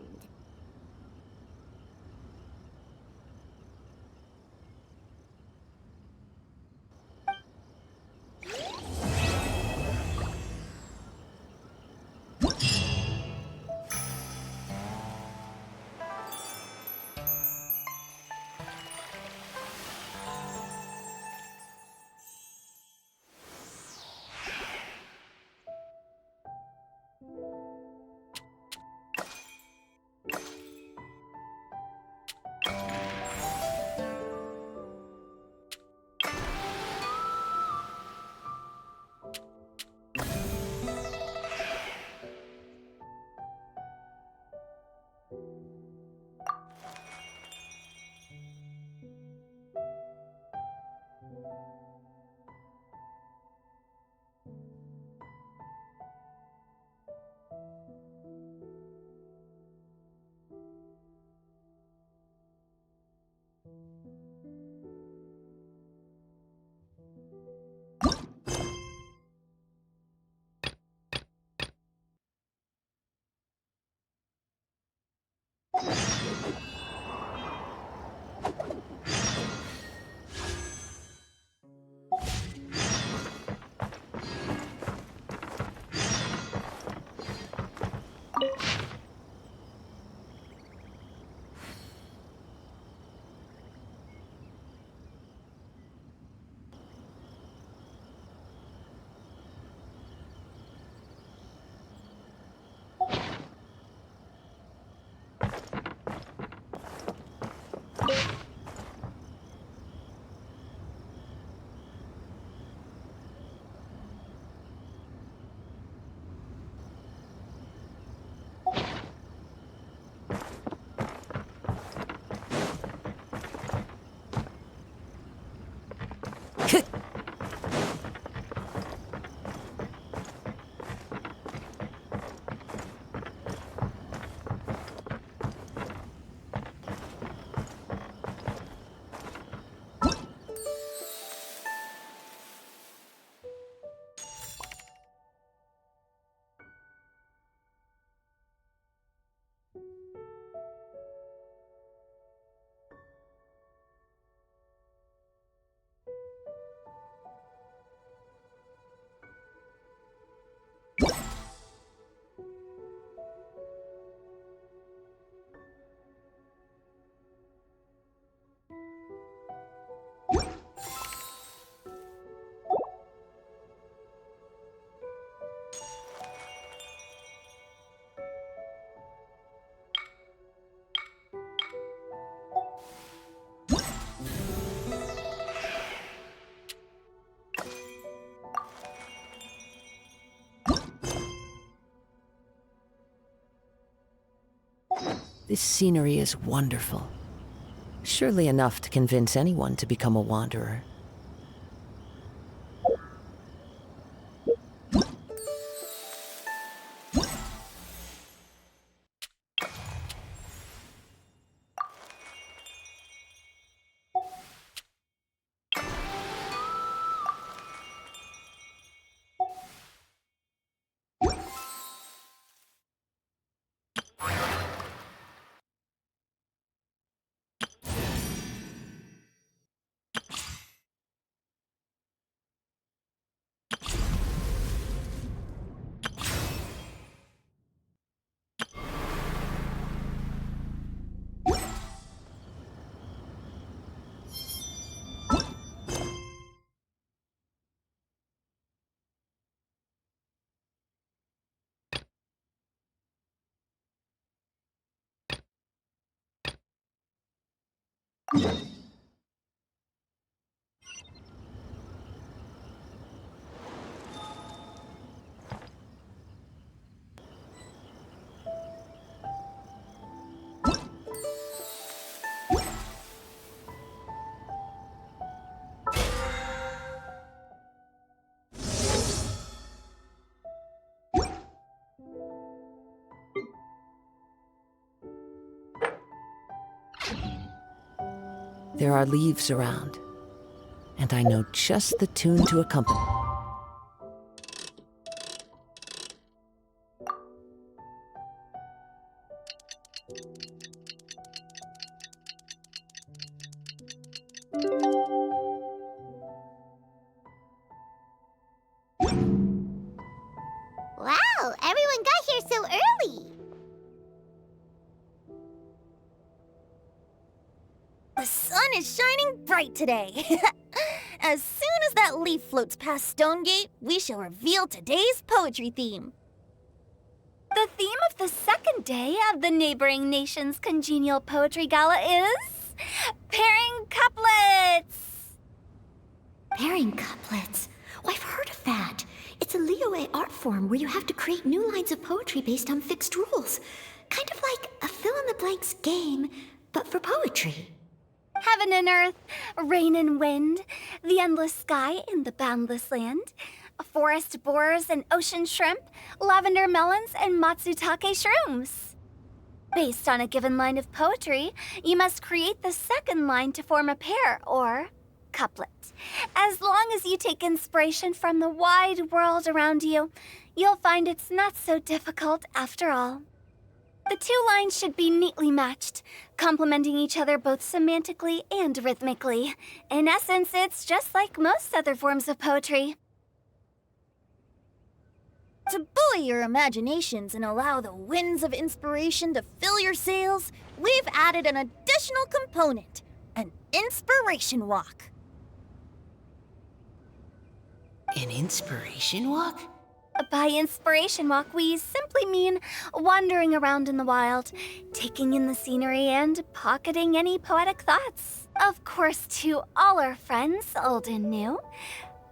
This scenery is wonderful. Surely enough to convince anyone to become a wanderer. There are leaves around, and I know just the tune to accompany. Wow, everyone got here so early. The sun is shining bright today. As soon as that leaf floats past Stonegate, we shall reveal today's poetry theme. The theme of the second day of the neighboring nation's congenial poetry gala is pairing couplets. Pairing couplets. Oh, I've heard of that. It's a Liyue art form where you have to create new lines of poetry based on fixed rules. Kind of like a fill-in-the-blanks game, but for poetry. Heaven and earth, rain and wind, the endless sky and the boundless land, forest borers and ocean shrimp, lavender melons and matsutake shrooms. Based on a given line of poetry, you must create the second line to form a pair, or couplet. As long as you take inspiration from the wide world around you, you'll find it's not so difficult after all. The two lines should be neatly matched, complementing each other both semantically and rhythmically. In essence, it's just like most other forms of poetry. To buoy your imaginations and allow the winds of inspiration to fill your sails, we've added an additional component, an inspiration walk. An inspiration walk? By inspiration walk, we simply mean wandering around in the wild, taking in the scenery and pocketing any poetic thoughts. Of course, to all our friends, old and new,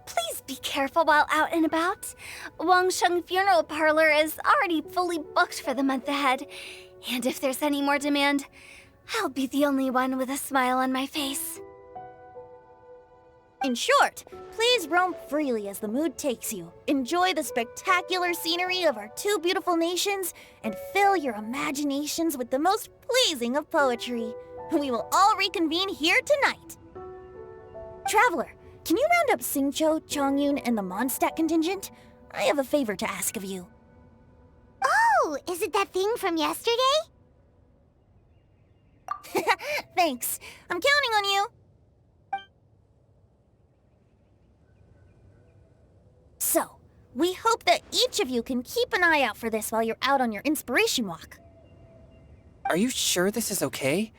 please be careful while out and about. Wangsheng Funeral Parlor is already fully booked for the month ahead, and if there's any more demand, I'll be the only one with a smile on my face. In short, please roam freely as the mood takes you. Enjoy the spectacular scenery of our two beautiful nations and fill your imaginations with the most pleasing of poetry. We will all reconvene here tonight. Traveler, can you round up Xingqiu, Chongyun, and the Mondstadt contingent? I have a favor to ask of you. Oh, is it that thing from yesterday? Thanks. I'm counting on you. So, we hope that each of you can keep an eye out for this while you're out on your inspiration walk. Are you sure this is okay?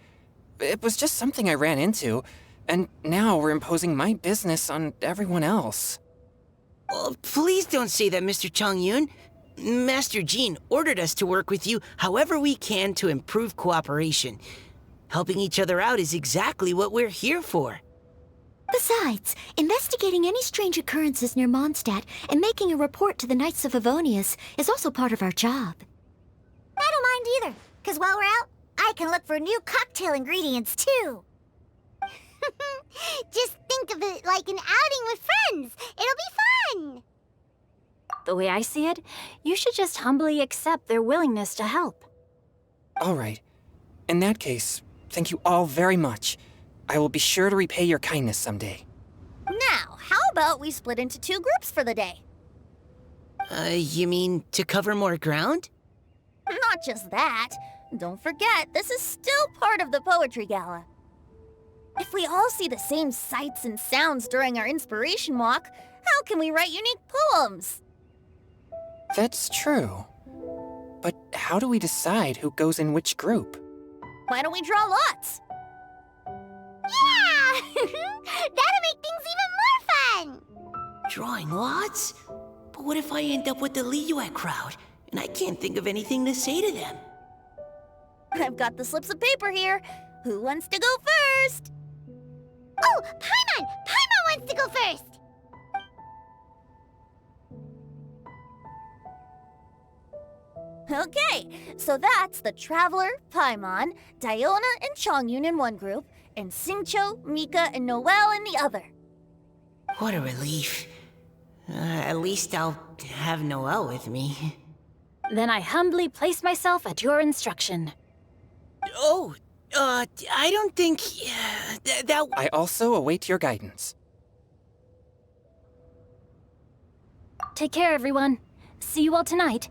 It was just something I ran into, and now we're imposing my business on everyone else. Oh, please don't say that, Mr. Chongyun. Master Jean ordered us to work with you however we can to improve cooperation. Helping each other out is exactly what we're here for. Besides, investigating any strange occurrences near Mondstadt and making a report to the Knights of Favonius is also part of our job. I don't mind either, because while we're out, I can look for new cocktail ingredients too. Just think of it like an outing with friends. It'll be fun. The way I see it, you should just humbly accept their willingness to help. All right. In that case, thank you all very much. I will be sure to repay your kindness someday. Now, how about we split into two groups for the day? You mean to cover more ground? Not just that. Don't forget, this is still part of the Poetry Gala. If we all see the same sights and sounds during our inspiration walk, how can we write unique poems? That's true. But how do we decide who goes in which group? Why don't we draw lots? Yeah! That'll make things even more fun! Drawing lots? But what if I end up with the Liyue crowd, and I can't think of anything to say to them? I've got the slips of paper here. Who wants to go first? first! Oh, Paimon! Paimon wants to go first! Okay, so that's the Traveler, Paimon, Diona, and Chongyun in one group, and Xingqiu, Mika, and Noelle in the other. What a relief. At least I'll have Noelle with me. Then I humbly place myself at your instruction. Oh, I don't think... that... I also await your guidance. Take care, everyone. See you all tonight.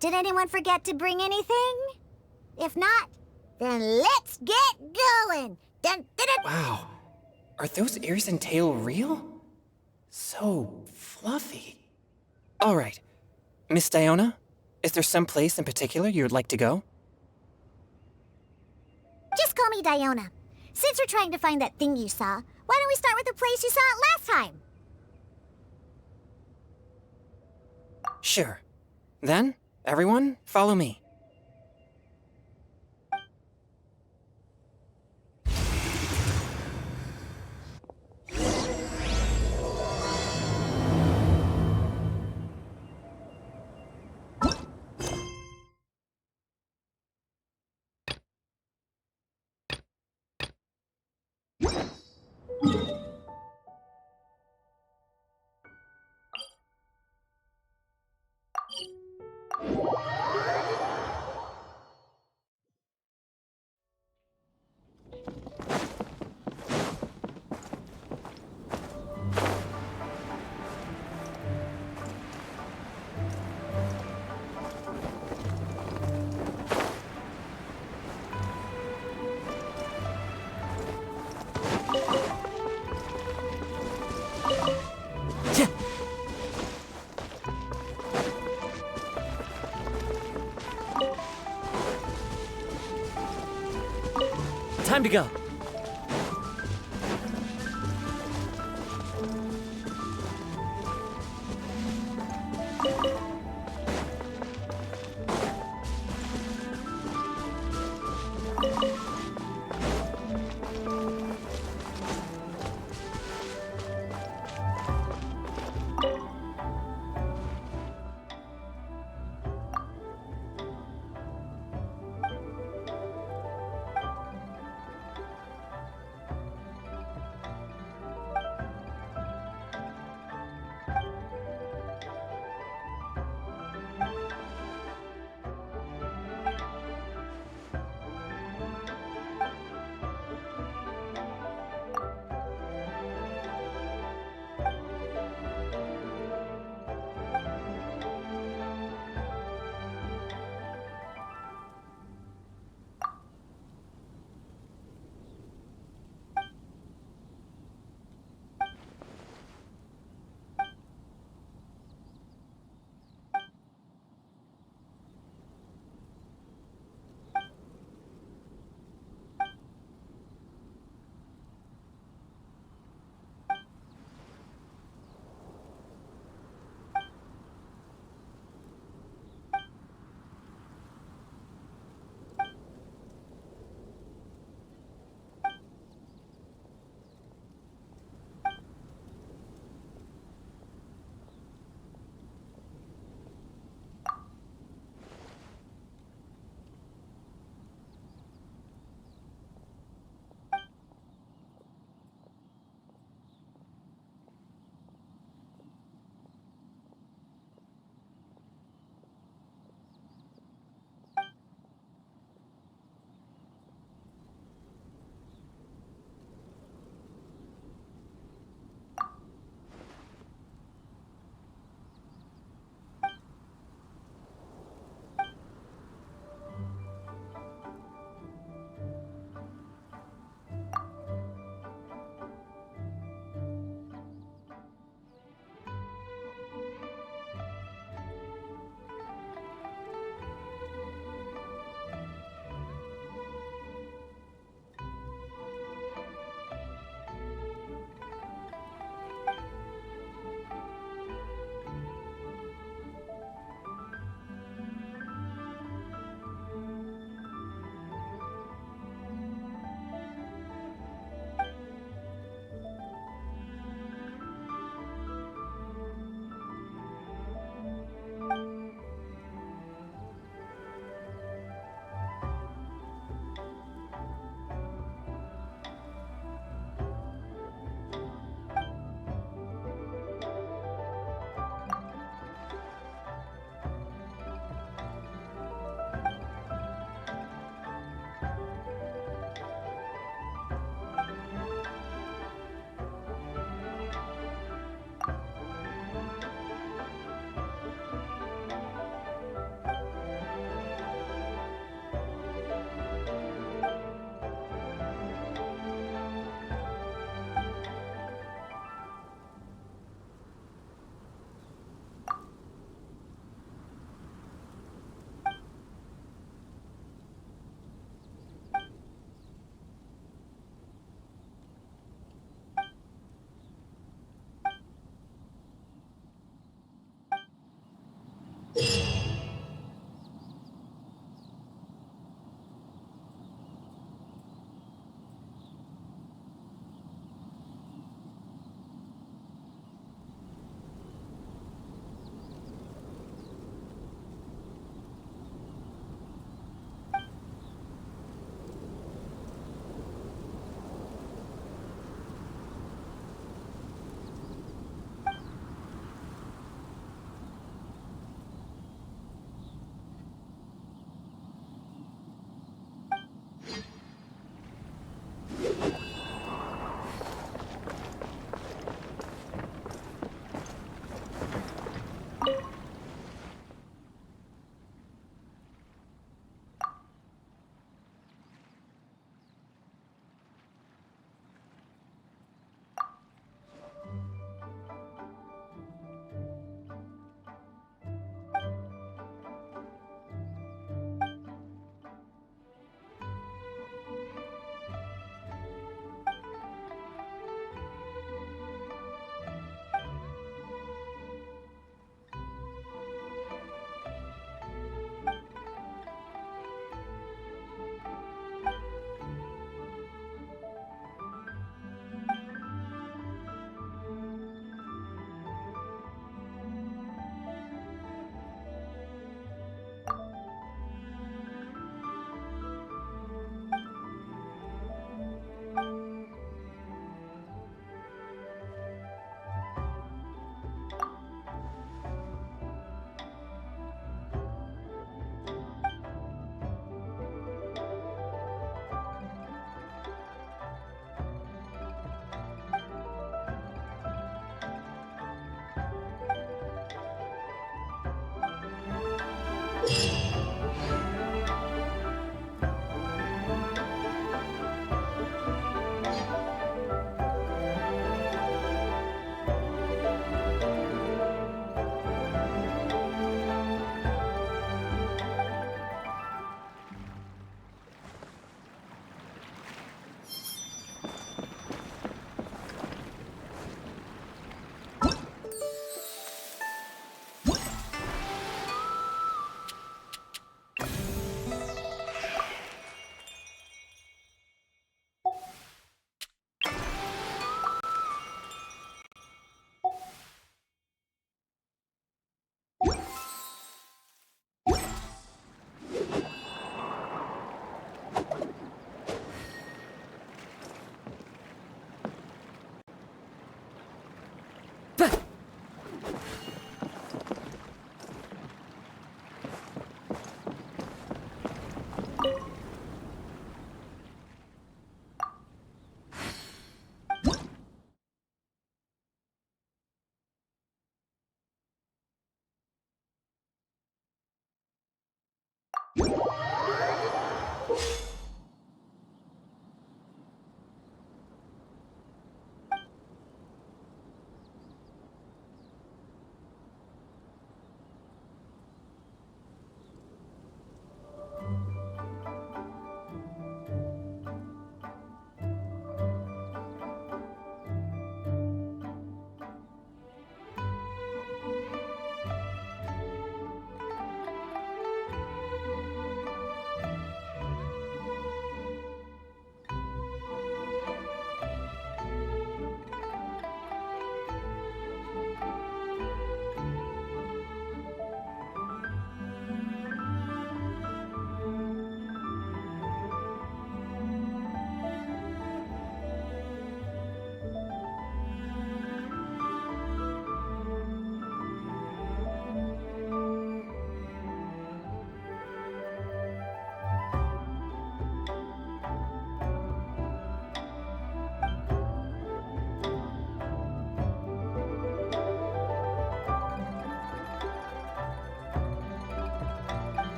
Did anyone forget to bring anything? If not, then let's get going! Dun, dun, dun. Wow. Are those ears and tail real? So fluffy. All right. Miss Diona, is there some place in particular you would like to go? Just call me Diona. Since we're trying to find that thing you saw, why don't we start with the place you saw it last time? Sure. Then, everyone, follow me. Time to go.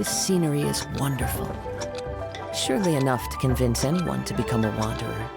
This scenery is wonderful. Surely enough to convince anyone to become a wanderer.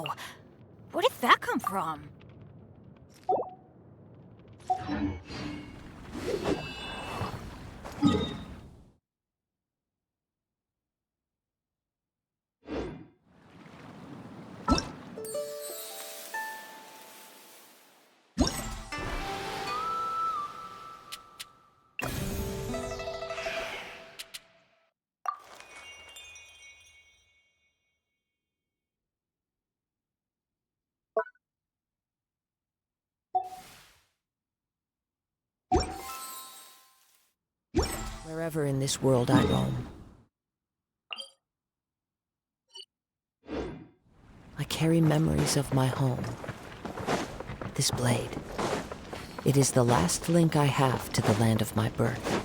Whoa! Where did that come from? Wherever in this world I roam, I carry memories of my home. This blade, it is the last link I have to the land of my birth.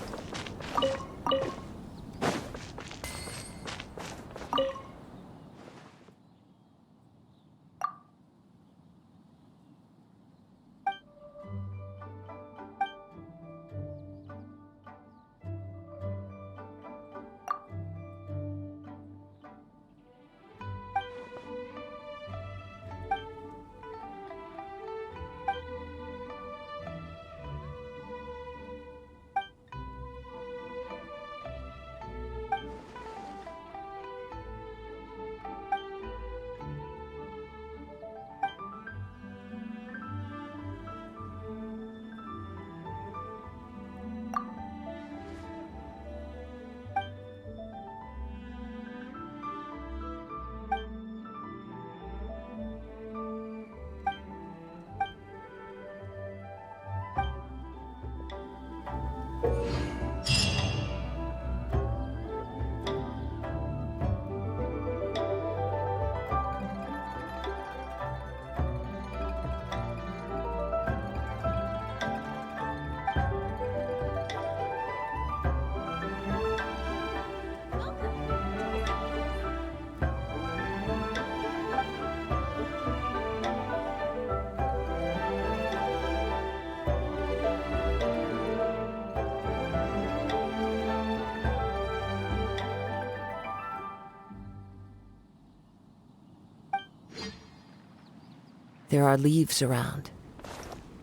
There are leaves around,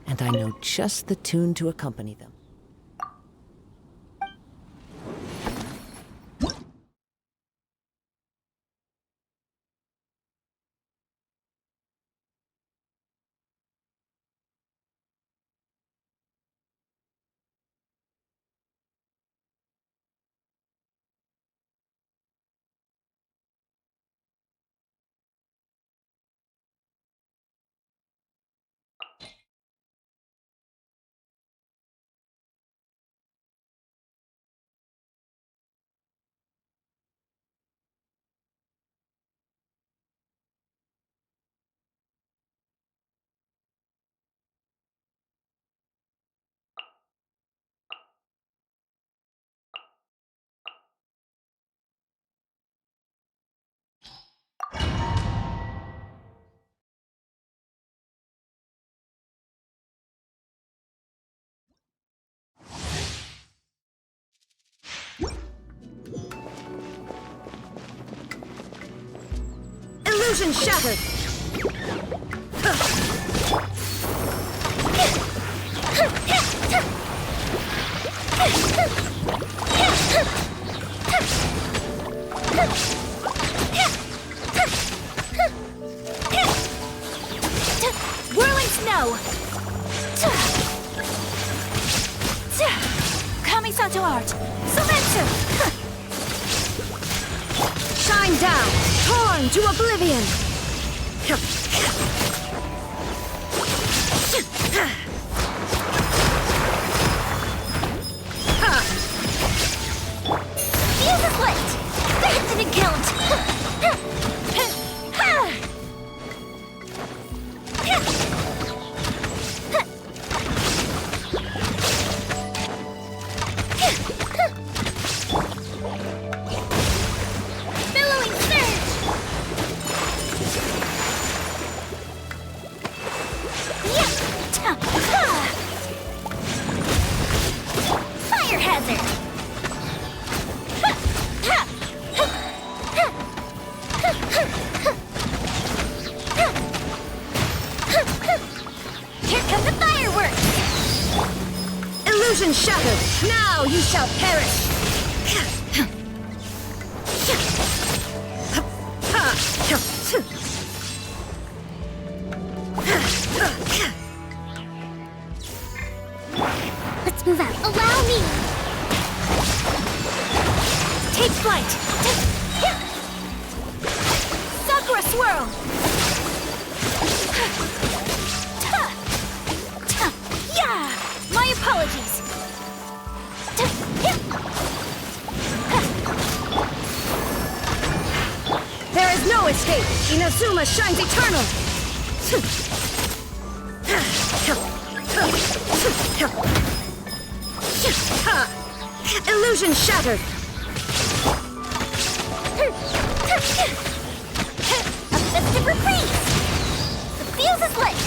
and I know just the tune to accompany them. Illusion shattered! Whirling snow! Kamisato art! Sometsu! Shine down! Torn to oblivion! Fuse is lit! Banned and killed! Billowing surge! Fire hazard! Illusion shattered! Now you shall perish! Let's move out. Allow me! Take flight! Sakura swirl! Yeah! My apologies! There is no escape! Inazuma shines eternal! Illusion shattered! A festive reprise! The fuse is lit!